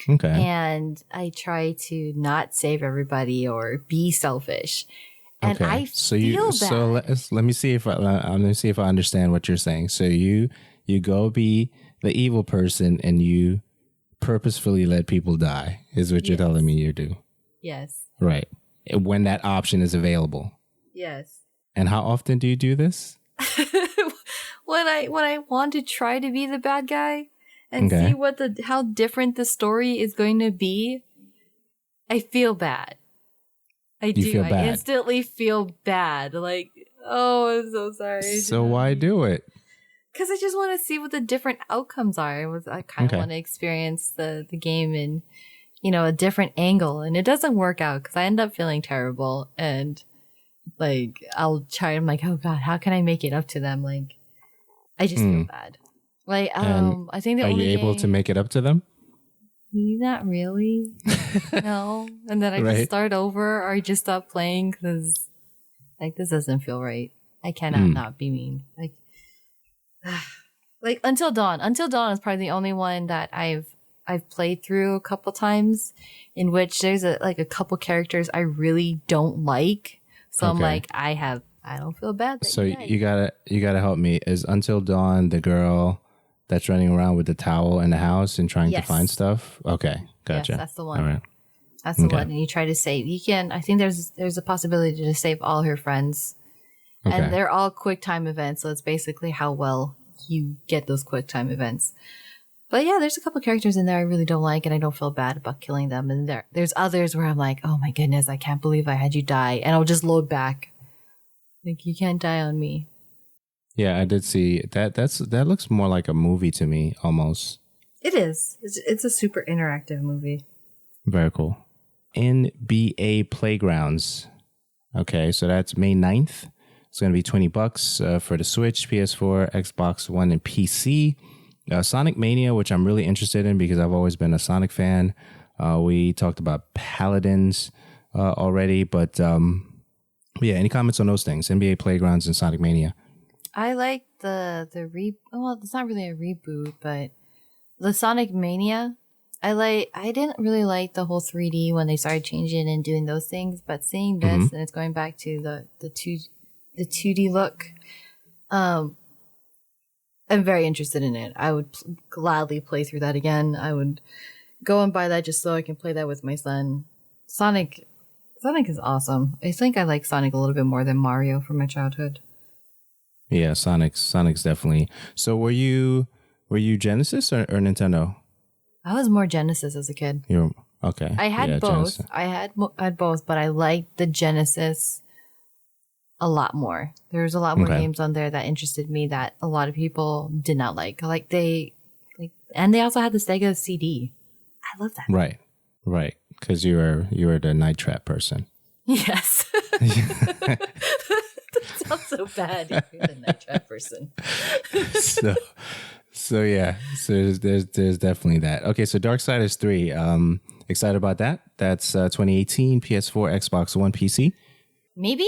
Okay, and I try to not save everybody or be selfish. And I feel bad. So let me see if I understand what you're saying. So you go be the evil person and you purposefully let people die is what you're telling me you do. Yes. Right. When that option is available. Yes. And how often do you do this? when I want to try to be the bad guy and see how different the story is going to be, I feel bad. I instantly feel bad. Like, oh, I'm so sorry. So why do it? Because I just want to see what the different outcomes are. I kind of want to experience the game in, a different angle. And it doesn't work out because I end up feeling terrible. And, I'll try. I'm like, oh, God, how can I make it up to them? Like, I just feel bad. Like, I think are you able to make it up to them? Not really. No. And then I just start over or I just stop playing because this doesn't feel right. I cannot not be mean. Like Until Dawn. Until Dawn is probably the only one that I've played through a couple times in which there's a couple characters I really don't like. So I'm like, I don't feel bad. So you gotta help me. Is Until Dawn the girl that's running around with the towel in the house and trying to find stuff? Okay, gotcha. Yes, that's the one. All right. That's the one. And you try to save. You can. I think there's a possibility to save all her friends, and they're all quick time events. So it's basically how well you get those quick time events. But yeah, there's a couple characters in there I really don't like, and I don't feel bad about killing them. And there's others where I'm like, oh my goodness, I can't believe I had you die, and I'll just load back. Like, you can't die on me. Yeah, I did see that. That looks more like a movie to me, almost. It is. It's a super interactive movie. Very cool. NBA Playgrounds. Okay, so that's May 9th. It's going to be $20 for the Switch, PS4, Xbox One, and PC. Sonic Mania, which I'm really interested in because I've always been a Sonic fan. We talked about Paladins already, but yeah, any comments on those things? NBA Playgrounds and Sonic Mania. I like well, it's not really a reboot, but the Sonic Mania. I didn't really like the whole 3D when they started changing and doing those things, but seeing this and it's going back to the 2D look, I'm very interested in it. I would gladly play through that again. I would go and buy that just so I can play that with my son. Sonic is awesome. I think I like Sonic a little bit more than Mario from my childhood. Yeah, Sonic's definitely. So were you Genesis or Nintendo? I was more Genesis as a kid. You're okay. I had both. Genesis. I had both, but I liked the Genesis a lot more. There was a lot more games on there that interested me that a lot of people did not like. Like And they also had the Sega CD. I love that. Right. Because you were the Night Trap person. Yes. That sounds so bad. You're the Night Trap person. So yeah. So there's definitely that. Okay, so Darksiders 3. Excited about that? That's 2018 PS4, Xbox One, PC. Maybe.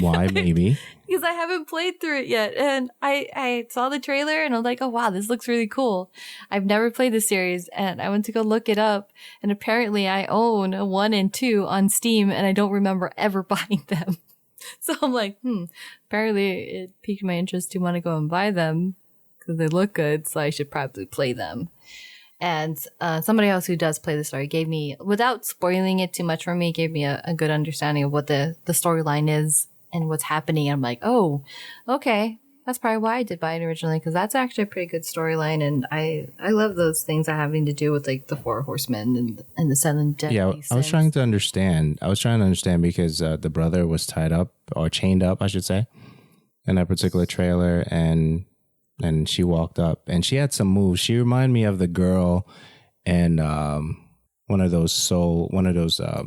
Why maybe? Because I haven't played through it yet. And I saw the trailer and I was like, oh, wow, this looks really cool. I've never played this series. And I went to go look it up. And apparently I own a 1 and 2 on Steam. And I don't remember ever buying them. So I'm like, apparently it piqued my interest to want to go and buy them because they look good. So I should probably play them. And somebody else who does play the story gave me, without spoiling it too much for me, gave me a good understanding of what the storyline is and what's happening. And I'm like, oh, okay. That's probably why I did buy it originally, because that's actually a pretty good storyline. And I love those things that having to do with like the 4 horsemen and the 7 deadly sins. I was trying to understand because the brother was tied up or chained up, I should say, in that particular trailer. And she walked up and she had some moves. She reminded me of the girl in one of those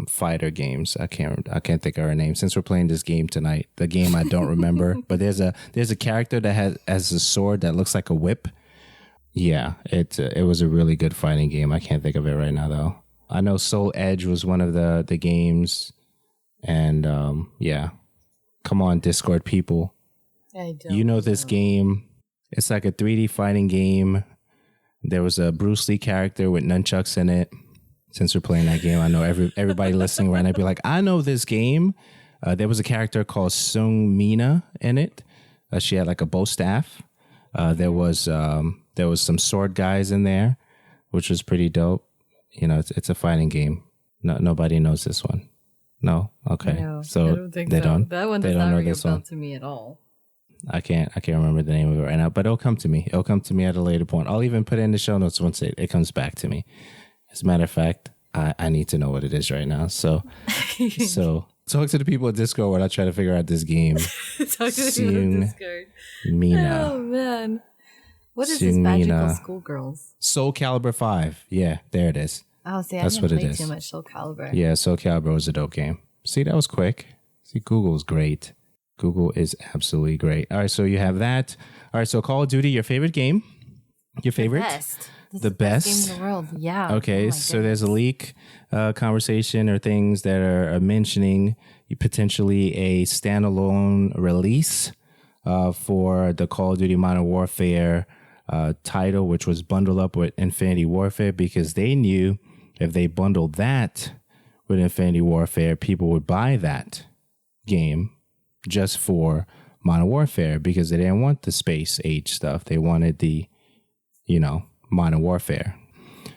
fighter games. I can't think of her name since we're playing this game tonight. The game I don't remember, but there's a character that has a sword that looks like a whip. Yeah, it was a really good fighting game. I can't think of it right now though. I know Soul Edge was one of the games, and yeah, come on Discord people, you know this game. It's like a 3D fighting game. There was a Bruce Lee character with nunchucks in it. Since we're playing that game, I know everybody listening right now be like, I know this game. There was a character called Sung Mina in it. She had like a bow staff. There was some sword guys in there, which was pretty dope. You know, it's a fighting game. No, nobody knows this one. No, okay. No, so I don't think they so. don't. That one does not ring a bell to me at all. I can't remember the name of it right now, but it'll come to me. It'll come to me at a later point. I'll even put it in the show notes once it comes back to me. As a matter of fact, I need to know what it is right now. So talk to the people at Discord while I try to figure out this game. Talk to the people at Discord. Mina. Oh man, what is this magical schoolgirls? Soul Calibur 5. Yeah, there it is. Oh, see, that's I what didn't it play is. too much Soul Calibur. Yeah, Soul Calibur was a dope game. See, that was quick. See, Google's great. Google is absolutely great. All right, so you have that. All right, so Call of Duty, your favorite game? Your favorite? The best game in the world. Yeah. Okay, so there's a leak conversation or things that are mentioning potentially a standalone release for the Call of Duty Modern Warfare title, which was bundled up with Infinity Warfare, because they knew if they bundled that with Infinity Warfare, people would buy that game just for Modern Warfare because they didn't want the space age stuff. They wanted the, Modern Warfare.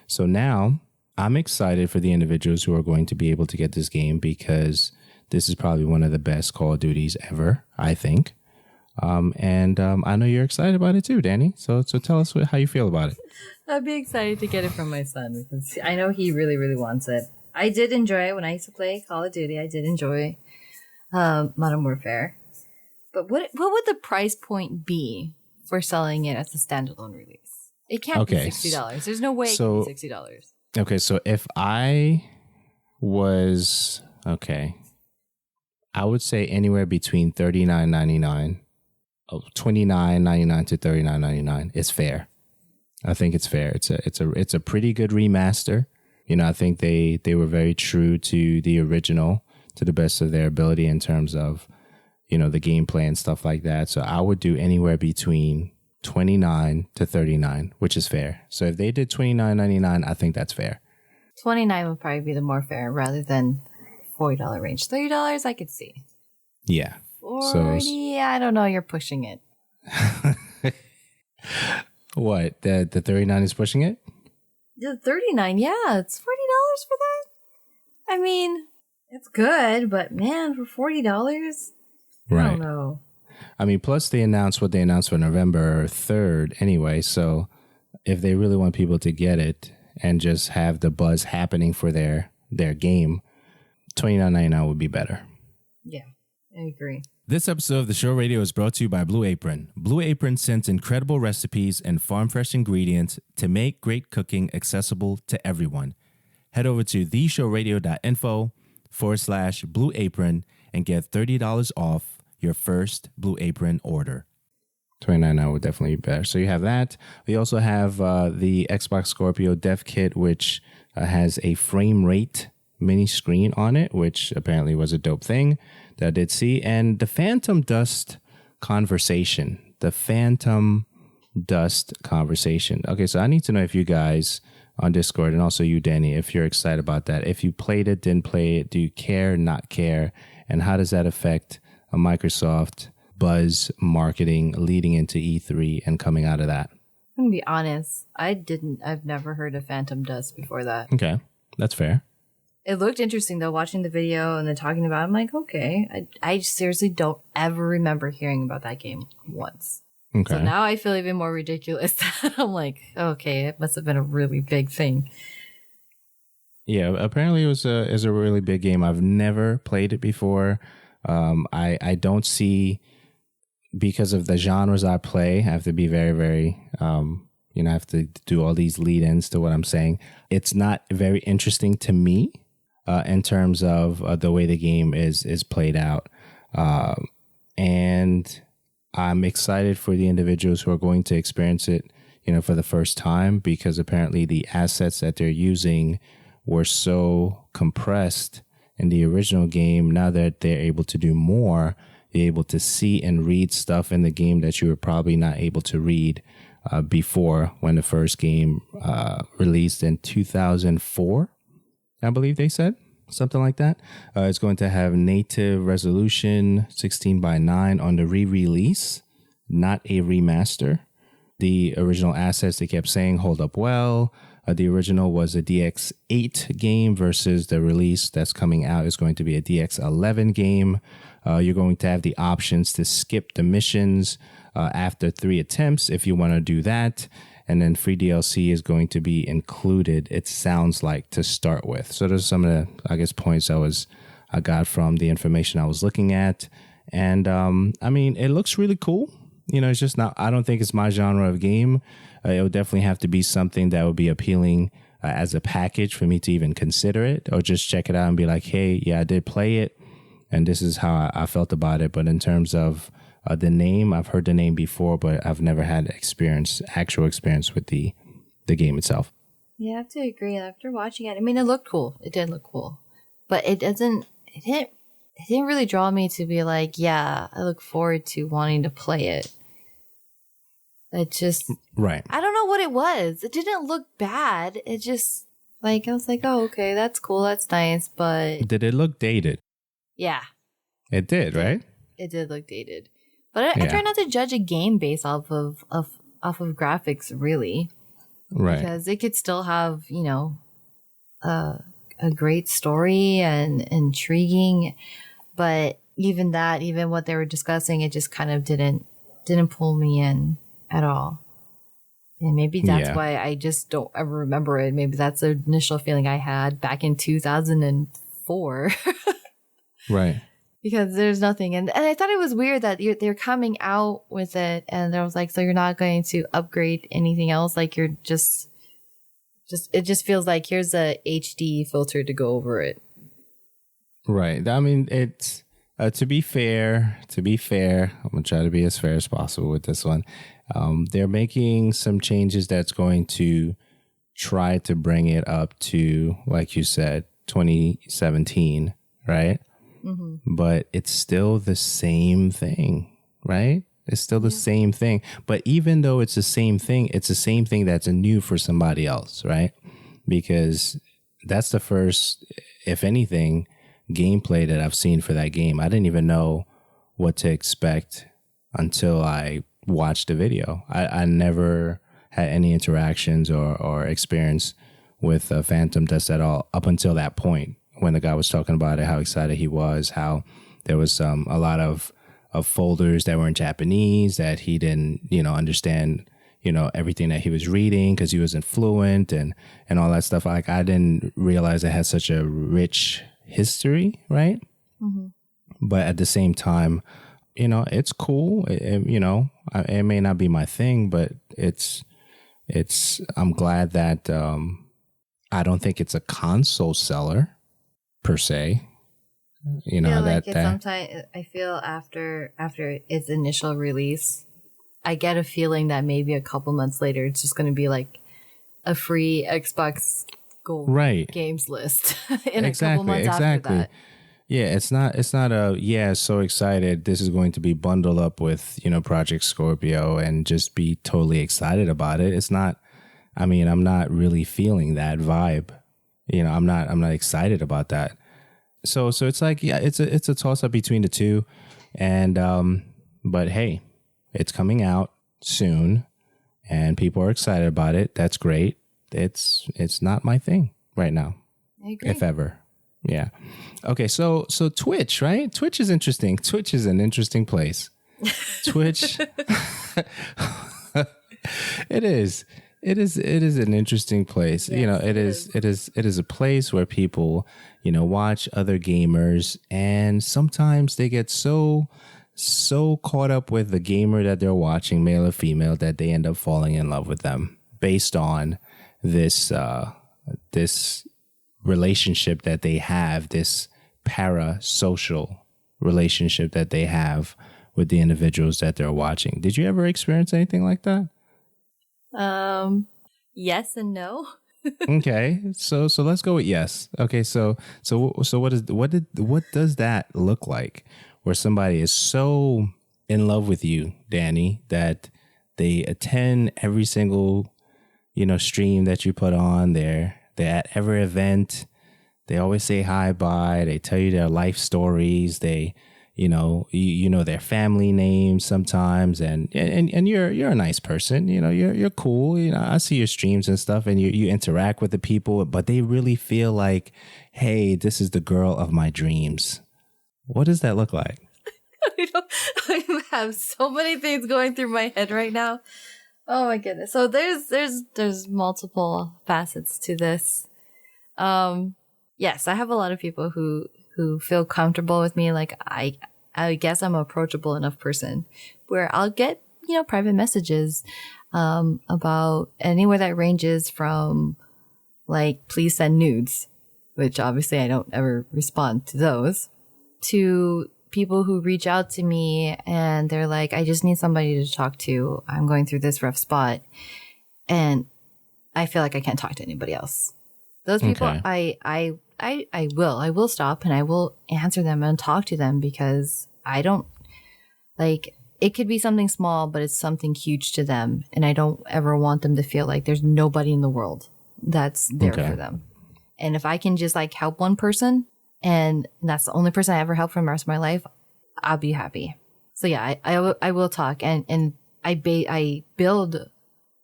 So now I'm excited for the individuals who are going to be able to get this game because this is probably one of the best Call of Duties ever, I think. And I know you're excited about it too, Danny. So tell us how you feel about it. I'd be excited to get it from my son because I know he really, really wants it. I did enjoy it when I used to play Call of Duty. I did enjoy Modern Warfare. But what would the price point be for selling it as a standalone release? It can't be $60. There's no way it can be $60. Okay, so if I was I would say anywhere between $39.99, $29.99 to $39.99 is fair. I think it's fair. It's a pretty good remaster. I think they were very true to the original to the best of their ability in terms of the gameplay and stuff like that. So I would do anywhere between $29 to $39, which is fair. So if they did $29.99, I think that's fair. $29 would probably be the more fair rather than $40 range. $30 I could see. Yeah. 40, I don't know. You're pushing it. What? The 39 is pushing it? The 39, yeah. It's $40 for that. I mean, it's good, but man, for $40, right. I don't know. I mean, plus they announced what they announced for November 3rd anyway. So if they really want people to get it and just have the buzz happening for their game, $29.99 would be better. Yeah, I agree. This episode of the show radio is brought to you by Blue Apron. Blue Apron sends incredible recipes and farm-fresh ingredients to make great cooking accessible to everyone. Head over to theshowradio.info/Blue Apron and get $30 off your first Blue Apron order. $29 would definitely be better. So you have that. We also have the Xbox Scorpio Dev Kit, which has a frame rate mini screen on it, which apparently was a dope thing that I did see. And the Phantom Dust conversation. Okay, so I need to know if you guys on Discord, and also you, Danny, if you're excited about that. If you played it, didn't play it, do you care, not care? And how does that affect a Microsoft buzz marketing leading into E3 and coming out of that? I'm going to be honest. I've never heard of Phantom Dust before that. Okay, that's fair. It looked interesting, though, watching the video and then talking about it. I'm like, okay. I seriously don't ever remember hearing about that game once. Okay. So now I feel even more ridiculous. I'm like, okay, it must have been a really big thing. Yeah, apparently it was a really big game. I've never played it before. I don't see, because of the genres I play, I have to be very, very, I have to do all these lead-ins to what I'm saying. It's not very interesting to me. In terms of the way the game is played out. And I'm excited for the individuals who are going to experience it, for the first time, because apparently the assets that they're using were so compressed in the original game. Now that they're able to do more, they're able to see and read stuff in the game that you were probably not able to read before, when the first game released in 2004. I believe they said something like that. It's going to have native resolution 16:9 on the re-release, not a remaster. The original assets, they kept saying, hold up well. The original was a DX8 game versus the release that's coming out is going to be a DX11 game. You're going to have the options to skip the missions after 3 attempts if you want to do that. And then free DLC is going to be included, it sounds like, to start with. So those are some of the, points I got from the information I was looking at. And it looks really cool. It's just not, I don't think it's my genre of game. It would definitely have to be something that would be appealing as a package for me to even consider it, or just check it out and be like, hey, yeah, I did play it, and this is how I felt about it. But in terms of the name, I've heard the name before, but I've never had actual experience with the game itself. Yeah, I have to agree. After watching it, it looked cool. It did look cool, but it didn't really draw me to be like, yeah, I look forward to wanting to play it. It just, right. I don't know what it was. It didn't look bad. It just, I was like, oh, okay, that's cool. That's nice. But did it look dated? Yeah. It did, right? It did look dated. But I try not to judge a game based off of graphics, really. Right. Because it could still have, a great story and intriguing. But even what they were discussing, it just kind of didn't pull me in at all. And maybe that's why I just don't ever remember it. Maybe that's the initial feeling I had back in 2004. Right. Because there's nothing. And I thought it was weird that they're coming out with it. And I was like, so you're not going to upgrade anything else? Like, you're just it just feels like here's a HD filter to go over it. Right. It's to be fair, I'm going to try to be as fair as possible with this one. They're making some changes that's going to try to bring it up to, like you said, 2017, right? Mm-hmm. But it's still the same thing, right? It's still the same thing. But even though it's the same thing that's new for somebody else, right? Because that's the first, if anything, gameplay that I've seen for that game. I didn't even know what to expect until I watched the video. I never had any interactions or experience with Phantom Dust at all up until that point, when the guy was talking about it, how excited he was, how there was a lot of folders that were in Japanese that he didn't, understand, everything that he was reading because he wasn't fluent and all that stuff. Like, I didn't realize it had such a rich history, right? Mm-hmm. But at the same time, it's cool. It may not be my thing, but I'm glad that I don't think it's a console seller per se. Sometimes I feel after its initial release, I get a feeling that maybe a couple months later it's just going to be like a free Xbox Gold games list in a couple months after that. Yeah, it's not so excited. This is going to be bundled up with, Project Scorpio and just be totally excited about it. It's not, I'm not really feeling that vibe. I'm not excited about that. So it's like, yeah, it's a toss up between the two. And, but hey, it's coming out soon and people are excited about it. That's great. It's not my thing right now. I agree. If ever. Yeah. Okay. So Twitch, right? Twitch is interesting. Twitch is an interesting place. Twitch. It is an interesting place. Yes, it is a place where people, watch other gamers, and sometimes they get so caught up with the gamer that they're watching, male or female, that they end up falling in love with them based on this relationship that they have, this parasocial relationship that they have with the individuals that they're watching. Did you ever experience anything like that? Yes and no. Okay, so let's go with yes. Okay, so what does that look like, where somebody is so in love with you, Danny, that they attend every single stream that you put on there? They're at every event. They always say hi, bye. They tell you their life stories. They, their family names sometimes. And you're a nice person. You're cool. I see your streams and stuff, and you interact with the people, but they really feel like, hey, this is the girl of my dreams. What does that look like? I have so many things going through my head right now. Oh my goodness. So there's multiple facets to this. Yes, I have a lot of people who feel comfortable with me. Like I guess I'm an approachable enough person where I'll get, private messages about anywhere that ranges from like, please send nudes, which obviously I don't ever respond to those, to people who reach out to me and they're like, I just need somebody to talk to. I'm going through this rough spot and I feel like I can't talk to anybody else. Those people, okay. I will stop and I will answer them and talk to them, because I don't like, it could be something small, but it's something huge to them. And I don't ever want them to feel like there's nobody in the world that's there for them. And if I can just like help one person, and that's the only person I ever help for the rest of my life, I'll be happy. So yeah, I will talk, and I build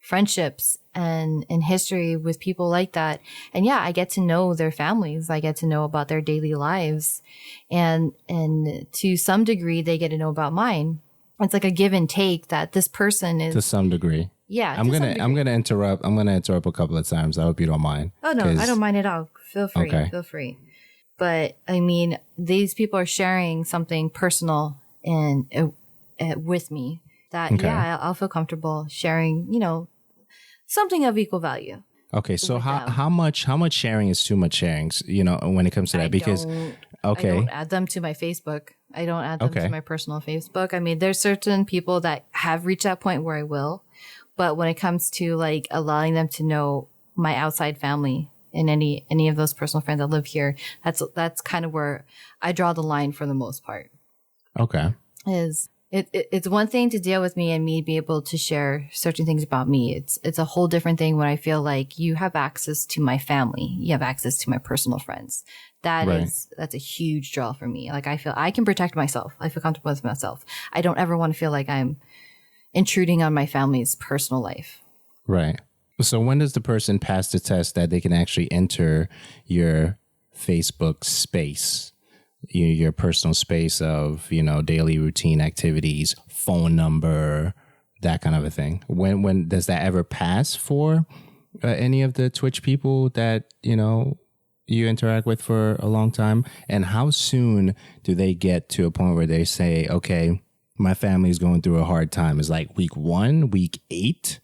friendships and history with people like that. And yeah, I get to know their families. I get to know about their daily lives, and to some degree, they get to know about mine. It's like a give and take that this person is, to some degree. Yeah, I'm gonna interrupt a couple of times. I hope you don't mind. Oh no, I don't mind at all. Feel free. Okay. Feel free. But I mean, these people are sharing something personal and with me that, yeah, I'll feel comfortable sharing, something of equal value. Okay. So how much sharing is too much sharing, when it comes to that? Because, I don't add them to my Facebook. I don't add them to my personal Facebook. I mean, there's certain people that have reached that point where I will, but when it comes to like allowing them to know my outside family, and any of those personal friends that live here, that's kind of where I draw the line for the most part. Okay. It's one thing to deal with me and me be able to share certain things about me. It's a whole different thing when I feel like you have access to my family, you have access to my personal friends. That's a huge draw for me. Like I feel I can protect myself. I feel comfortable with myself. I don't ever want to feel like I'm intruding on my family's personal life. Right. So when does the person pass the test that they can actually enter your Facebook space, your personal space of, daily routine activities, phone number, that kind of a thing? When does that ever pass for any of the Twitch people that, you interact with for a long time? And how soon do they get to a point where they say, okay, my family's going through a hard time is like week 1, week 8.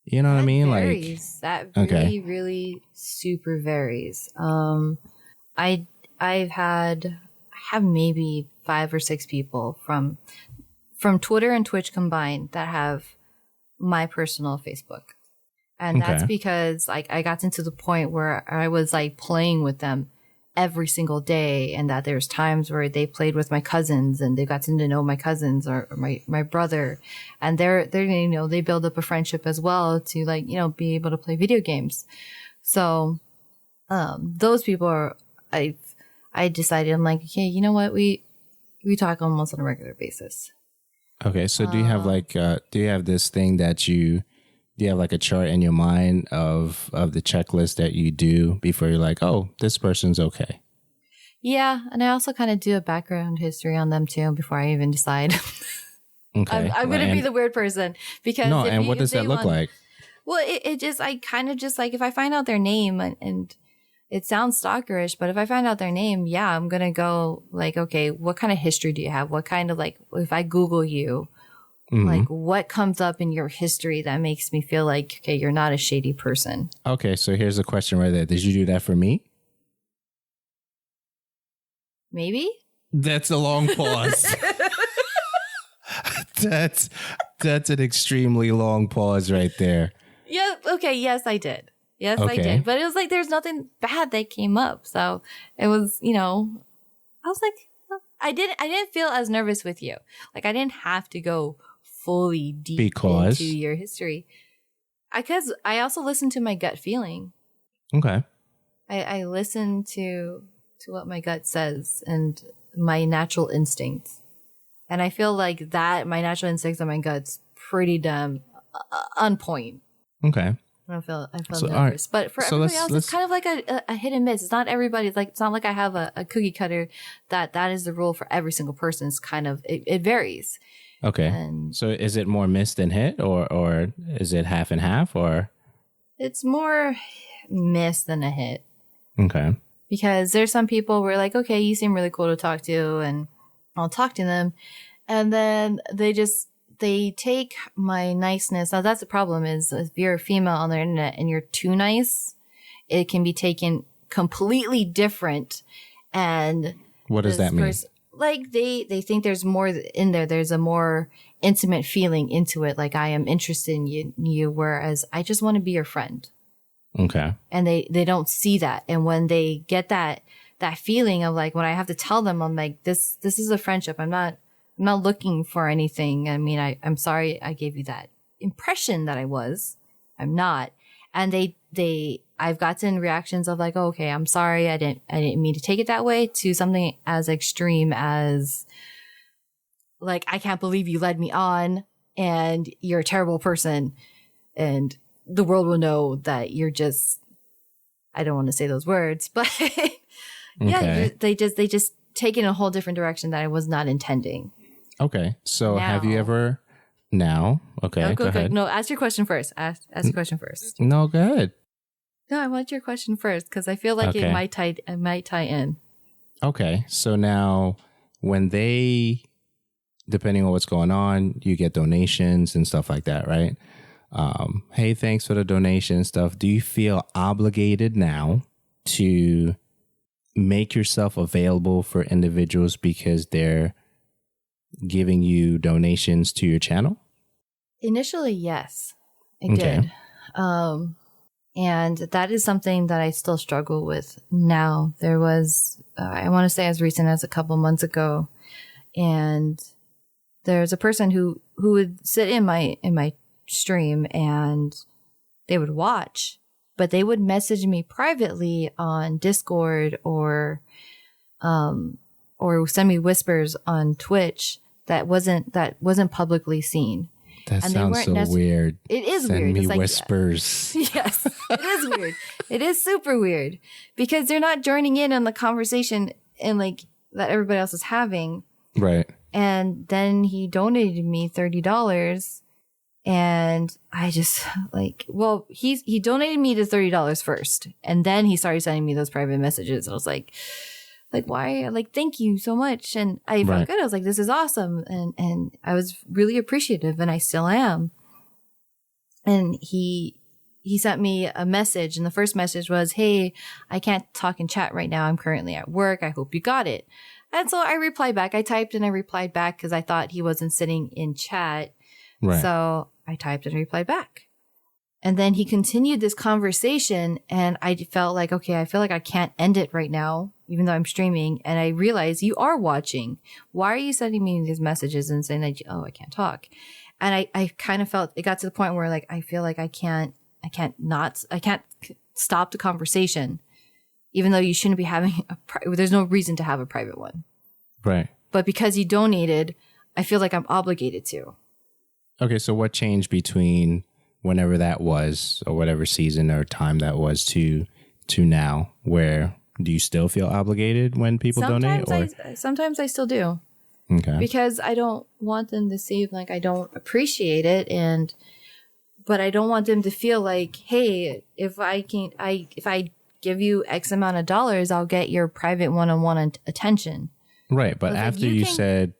You know what I mean? Varies. That really super varies. I have maybe 5 or 6 people from Twitter and Twitch combined that have my personal Facebook. And that's because like I got into the point where I was like playing with them every single day, and that there's times where they played with my cousins and they got to know my cousins or my brother, and they're they build up a friendship as well to like be able to play video games. So those people are I decided, I'm like, okay, you know what, we talk almost on a regular basis. Okay, so do you have like do you have this thing that do you have like a chart in your mind of the checklist that you do before you're like, oh, this person's okay? Yeah, and I also kind of do a background history on them too before I even decide. Okay, I'm going to be the weird person because what does that look like? Well, it just I kind of just like if I find out their name and it sounds stalkerish, but if I find out their name, yeah, I'm going to go like, okay, what kind of history do you have? What kind of like if I Google you, like what comes up in your history that makes me feel like, okay, you're not a shady person. Okay, so here's a question right there. Did you do that for me? Maybe. That's a long pause. That's an extremely long pause right there. Yeah. Okay. Yes, I did. Yes, okay. I did. But it was like there's nothing bad that came up, so it was I was like I didn't feel as nervous with you. Like I didn't have to go fully deep into your history. Because I also listened to my gut feeling. Okay. I listen to what my gut says and my natural instincts. And I feel like that my natural instincts and my gut's pretty damn on point. Okay. I feel nervous. Right. But for everybody else, it's kind of like a hit and miss. It's not everybody. It's not like I have a cookie cutter that is the rule for every single person. It's kind of, it varies. Okay. And so is it more miss than hit or is it half and half or? It's more miss than a hit. Okay. Because there's some people where like, okay, you seem really cool to talk to and I'll talk to them. And then they take my niceness. Now that's the problem is if you're a female on the internet and you're too nice, it can be taken completely different. And what does that mean? Like they think there's more in there. There's a more intimate feeling into it. Like I am interested in you, whereas I just want to be your friend. Okay. And they don't see that. And when they get that feeling of like, when I have to tell them, I'm like, this is a friendship. I'm not looking for anything. I mean, I'm sorry I gave you that impression that I was. I'm not. And I've gotten reactions of like, oh, okay, I'm sorry. I didn't mean to take it that way, to something as extreme as like, I can't believe you led me on and you're a terrible person. And the world will know that you're just, I don't want to say those words, but yeah, they just take it in a whole different direction that I was not intending. Okay. So have you ever now? Okay. No, go ahead. No, ask your question first. Ask your question first. No, go ahead. No, I want your question first because I feel like it might tie in. Okay. So now when they, depending on what's going on, you get donations and stuff like that, right? Hey, thanks for the donation and stuff. Do you feel obligated now to make yourself available for individuals because they're giving you donations to your channel? Initially, yes, I did. And that is something that I still struggle with now. There was, I want to say as recent as a couple months ago, and there's a person who would sit in my stream and they would watch, but they would message me privately on Discord or send me whispers on Twitch that wasn't publicly seen. That sounds so weird. It is Send weird. me it's like, whispers. Yes, it is weird. It is super weird because they're not joining in on the conversation and like that everybody else is having. Right. And then he donated me $30. And I just like, well, he donated me the $30 first. And then he started sending me those private messages. I was like, like, why? Like, thank you so much. And I felt good. I was like, this is awesome. And I was really appreciative, and I still am. And he sent me a message, and the first message was, hey, I can't talk in chat right now. I'm currently at work. I hope you got it. And so I replied back. I typed and I replied back because I thought he wasn't sitting in chat. Right. So I typed and replied back. And then he continued this conversation, and I felt like, okay, I feel like I can't end it right now, even though I'm streaming. And I realized you are watching. Why are you sending me these messages and saying that, I can't talk? And I kind of felt, it got to the point where like, I feel like I can't stop the conversation, even though you shouldn't be having there's no reason to have a private one. Right. But because you donated, I feel like I'm obligated to. Okay. So what changed between whenever that was, or whatever season or time that was, to now? Where do you still feel obligated when people donate? Sometimes I still do. Okay. Because I don't want them to seem like I don't appreciate it, but I don't want them to feel like, hey, if I give you X amount of dollars, I'll get your private one-on-one attention. Right, but after you said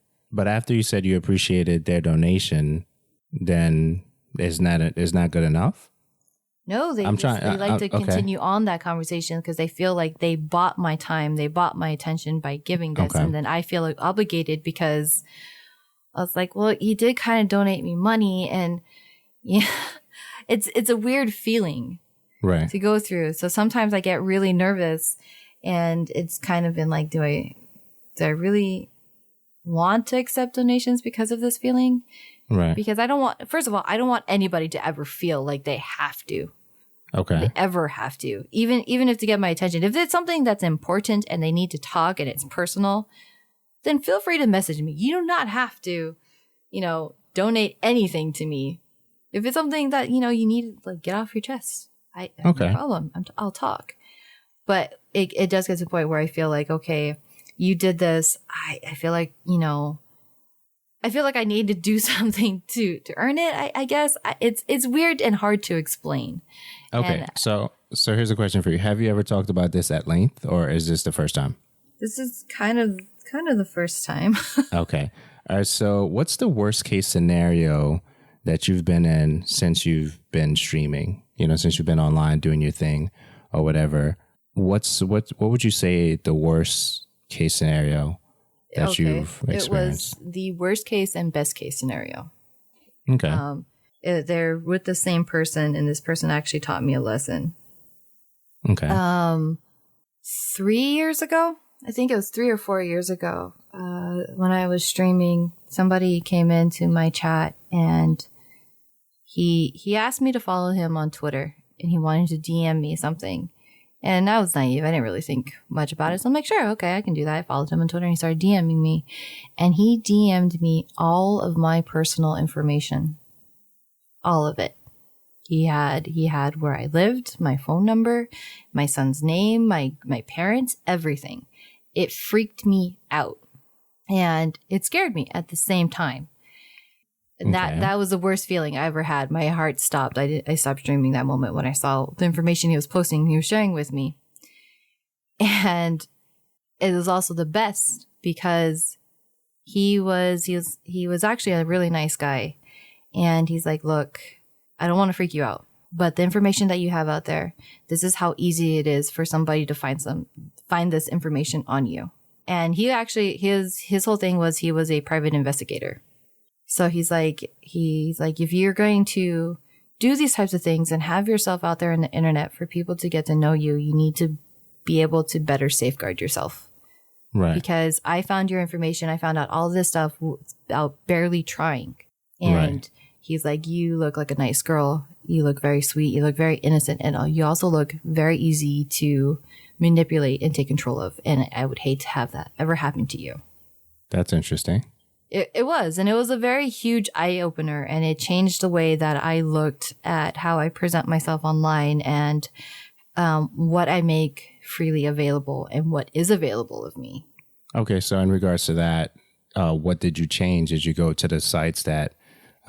you appreciated their donation, then is not good enough? No, they like to continue on that conversation because they feel like they bought my time, they bought my attention by giving this, and then I feel like obligated because I was like, well, he did kind of donate me money, and yeah, it's a weird feeling to go through. So sometimes I get really nervous, and it's kind of been like, do I really want to accept donations because of this feeling? Right. Because I don't want anybody to ever feel like they have to. Okay. They ever have to. Even if to get my attention. If it's something that's important and they need to talk and it's personal, then feel free to message me. You do not have to, donate anything to me. If it's something that, you need to get off your chest, no problem. I'll talk. But it does get to the point where I feel like, okay, you did this. I feel like, I feel like I need to do something to earn it. I guess it's weird and hard to explain. Okay. So here's a question for you. Have you ever talked about this at length, or is this the first time? This is kind of the first time. Okay. All right. So what's the worst case scenario that you've been in since you've been streaming, since you've been online doing your thing or whatever? What would you say the worst case scenario that you've experienced? It was the worst case and best case scenario. Okay. They're with the same person, and this person actually taught me a lesson. Okay. 3 years ago, I think it was 3 or 4 years ago, when I was streaming, somebody came into my chat, and he asked me to follow him on Twitter, and he wanted to DM me something. And I was naive. I didn't really think much about it. So I'm like, sure, okay, I can do that. I followed him on Twitter, and he started DMing me. And he DM'd me all of my personal information. All of it. He had where I lived, my phone number, my son's name, my parents, everything. It freaked me out. And it scared me at the same time. And that was the worst feeling I ever had. My heart stopped. I stopped streaming that moment when I saw the information he was posting, he was sharing with me. And it was also the best because he was actually a really nice guy. And he's like, look, I don't want to freak you out, but the information that you have out there, this is how easy it is for somebody to find this information on you. And he actually, his whole thing was he was a private investigator. So he's like, if you're going to do these types of things and have yourself out there in the internet for people to get to know you, you need to be able to better safeguard yourself. Right. Because I found your information. I found out all this stuff without barely trying. And he's like, you look like a nice girl. You look very sweet. You look very innocent. And you also look very easy to manipulate and take control of. And I would hate to have that ever happen to you. That's interesting. It was. And it was a very huge eye-opener. And it changed the way that I looked at how I present myself online and what I make freely available and what is available of me. Okay. So in regards to that, what did you change? Did you go to the sites that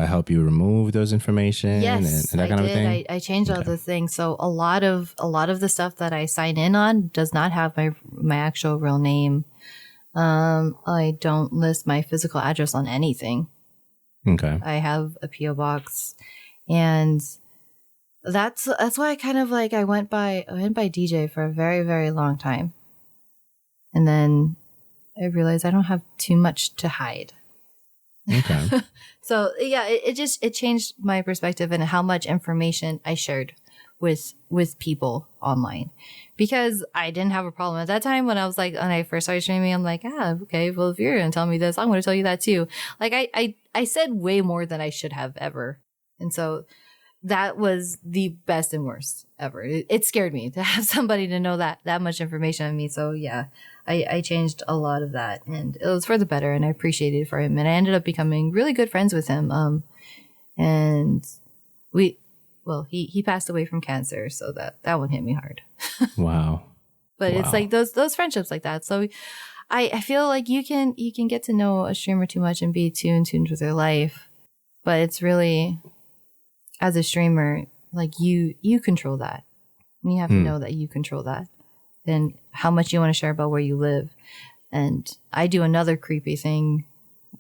help you remove those information yes, and that kind of thing? I changed all those things. So a lot of the stuff that I sign in on does not have my actual real name. I don't list my physical address on anything. Okay. I have a PO box, and that's why I kind of like I went by DJ for a very, very long time, and then I realized I don't have too much to hide. Okay. So yeah, it changed my perspective and how much information I shared with people online, because I didn't have a problem at that time when I first started streaming. I'm like, okay, well, if you're gonna tell me this, I'm gonna tell you that too. Like I said way more than I should have ever, and so that was the best and worst ever. It scared me to have somebody to know that much information on me. So yeah, I changed a lot of that, and it was for the better, and I appreciated it for him, and I ended up becoming really good friends with him. And he passed away from cancer, so that one hit me hard. Wow. But it's like those friendships like that. So I feel like you can get to know a streamer too much and be too in tune with their life, but it's really, as a streamer, like you control that. And you have to know that you control that, and how much you want to share about where you live. And I do another creepy thing,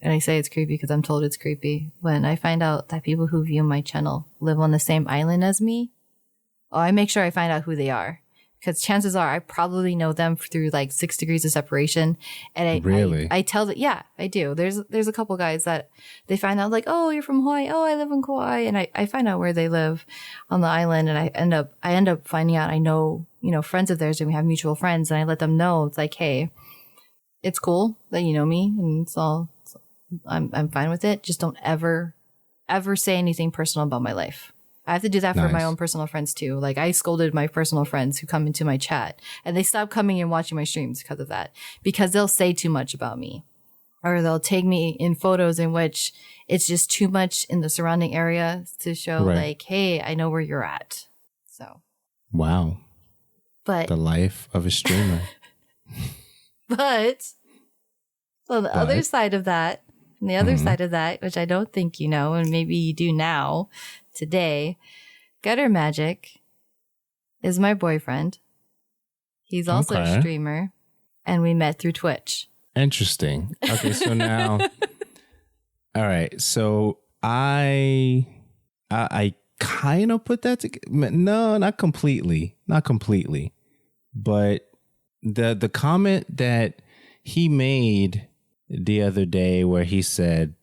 and I say it's creepy because I'm told it's creepy, when I find out that people who view my channel live on the same island as me. I make sure I find out who they are, because chances are I probably know them through like 6 degrees of separation. And I tell that, yeah, I do. There's a couple guys that they find out like, oh, you're from Hawaii. Oh, I live in Kauai. And I find out where they live on the island. And I end up finding out I know, friends of theirs, and we have mutual friends. And I let them know, it's like, hey, it's cool that you know me, and I'm fine with it. Just don't ever say anything personal about my life. I have to do that for my own personal friends too. Like, I scolded my personal friends who come into my chat, and they stop coming and watching my streams because of that, because they'll say too much about me, or they'll take me in photos in which it's just too much in the surrounding area to show like, hey, I know where you're at. So. Wow. But the life of a streamer. But on the other side of that, which I don't think you know, and maybe you do now, today, Gutter Magic is my boyfriend. He's also a streamer, and we met through Twitch. Interesting. Okay, so now, all right. So I kind of put that together. No, not completely, but the comment that he made the other day, where he said,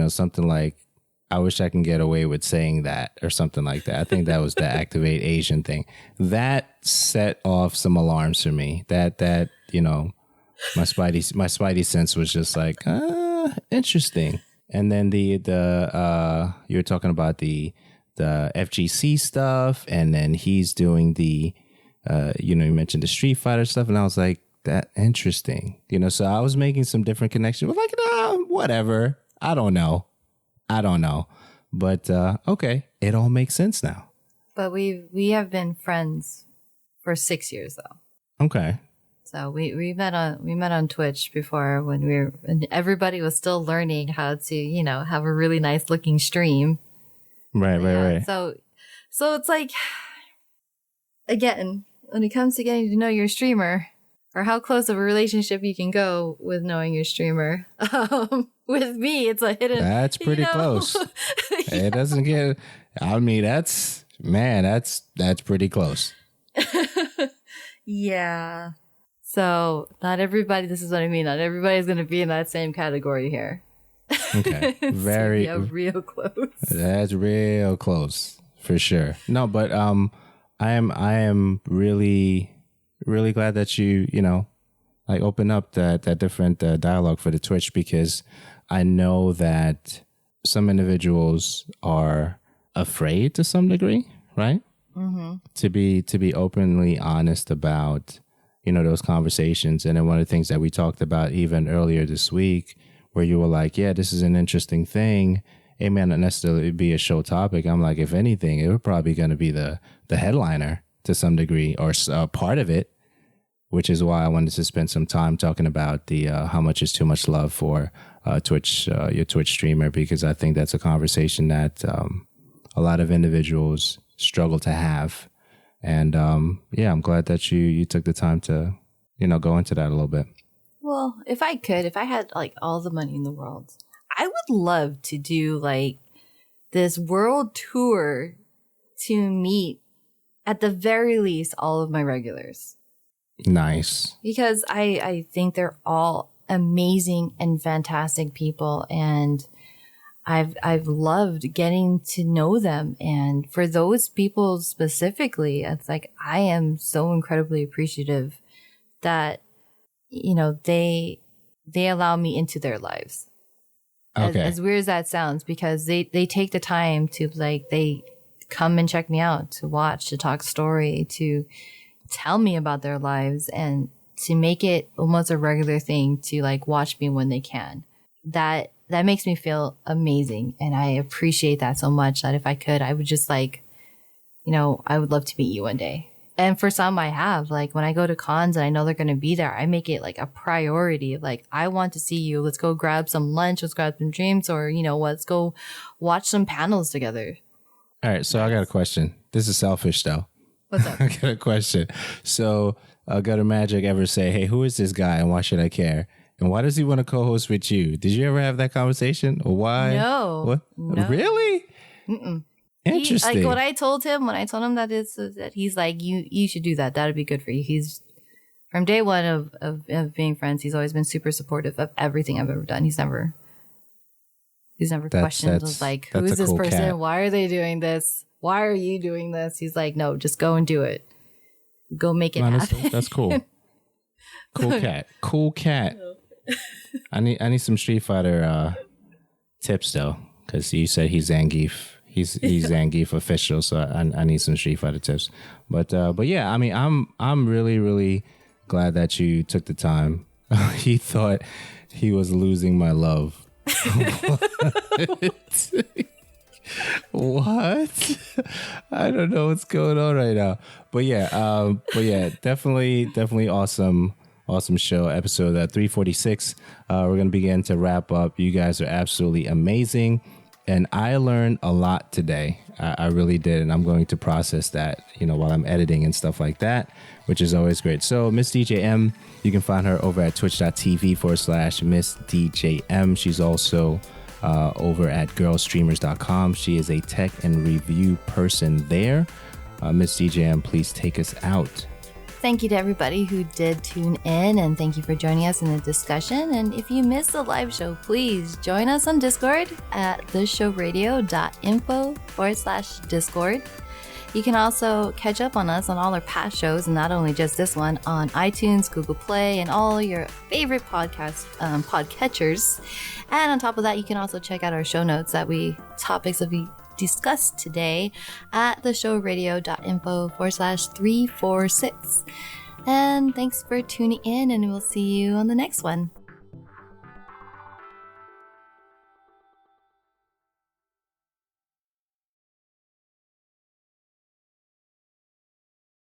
something like, I wish I can get away with saying that, or something like that. I think that was the Activate Asian thing. That set off some alarms for me. That my spidey sense was just like, interesting. And then the you were talking about the FGC stuff, and then he's doing the you mentioned the Street Fighter stuff, and I was like, that interesting. So I was making some different connections. Like, whatever. I don't know. But okay, it all makes sense now. But we have been friends for 6 years though. Okay. So we met on Twitch before, when everybody was still learning how to, have a really nice looking stream. Right. So it's like, again, when it comes to getting to know your streamer, or how close of a relationship you can go with knowing your streamer. With me, it's a hidden. That's pretty close. Yeah. It doesn't get. I mean, that's pretty close. Yeah. So not everybody. This is what I mean. Not everybody's going to be in that same category here. Okay. Real close. That's real close for sure. No, but I am really glad that you like open up that different dialogue for the Twitch, because I know that some individuals are afraid to some degree, right? Mm-hmm. To be openly honest about those conversations. And then one of the things that we talked about even earlier this week, where you were like, yeah, this is an interesting thing. It may not necessarily be a show topic. I'm like, if anything, it would probably going to be the headliner to some degree, or part of it, which is why I wanted to spend some time talking about the how much is too much love for Twitch, your Twitch streamer, because I think that's a conversation that a lot of individuals struggle to have. And yeah, I'm glad that you took the time to, go into that a little bit. Well, if I had like all the money in the world, I would love to do like this world tour to meet at the very least all of my regulars. Nice. Because I think they're all amazing and fantastic people, and I've loved getting to know them. And for those people specifically, it's like I am so incredibly appreciative that they allow me into their lives. Okay. As weird as that sounds, because they take the time to they come and check me out, to watch, to talk story, to tell me about their lives, and to make it almost a regular thing to like watch me when they can. That makes me feel amazing. And I appreciate that so much that if I could, I would just I would love to meet you one day. And for some I have, like when I go to cons and I know they're going to be there, I make it like a priority of like, I want to see you. Let's go grab some lunch. Let's grab some drinks, or, let's go watch some panels together. All right. So I got a question. This is selfish though. What's up? I got a question. So Gutter Magic ever say, hey, who is this guy and why should I care? And why does he want to co-host with you? Did you ever have that conversation? Or why? No. What? No. Really? Mm-mm. Interesting. When I told him that he's like, you should do that. That'd be good for you. He's from day one of being friends. He's always been super supportive of everything I've ever done. He's never questioned like, who is this cool person? Cat. Why are they doing this? Why are you doing this? He's like, no, just go and do it. Go make it happen. That's cool. Cool cat. I need some Street Fighter tips though, because you said he's Zangief. He's Zangief official, so I need some Street Fighter tips. But yeah, I mean, I'm really, really glad that you took the time. He thought he was losing my love. What? I don't know what's going on right now. But yeah, definitely awesome show. Episode 346. We're gonna begin to wrap up. You guys are absolutely amazing. And I learned a lot today. I really did. And I'm going to process that, while I'm editing and stuff like that, which is always great. So Miss DJ M, you can find her over at twitch.tv/Miss DJ M. She's also over at girlstreamers.com. She is a tech and review person there. Miss DJ M, please take us out. Thank you to everybody who did tune in, and thank you for joining us in the discussion. And if you missed the live show, please join us on Discord at theshowradio.info/Discord. You can also catch up on us on all our past shows, and not only just this one, on iTunes, Google Play, and all your favorite podcatchers. And on top of that, you can also check out our show notes topics that we discussed today at theshowradio.info/346. And thanks for tuning in, and we'll see you on the next one.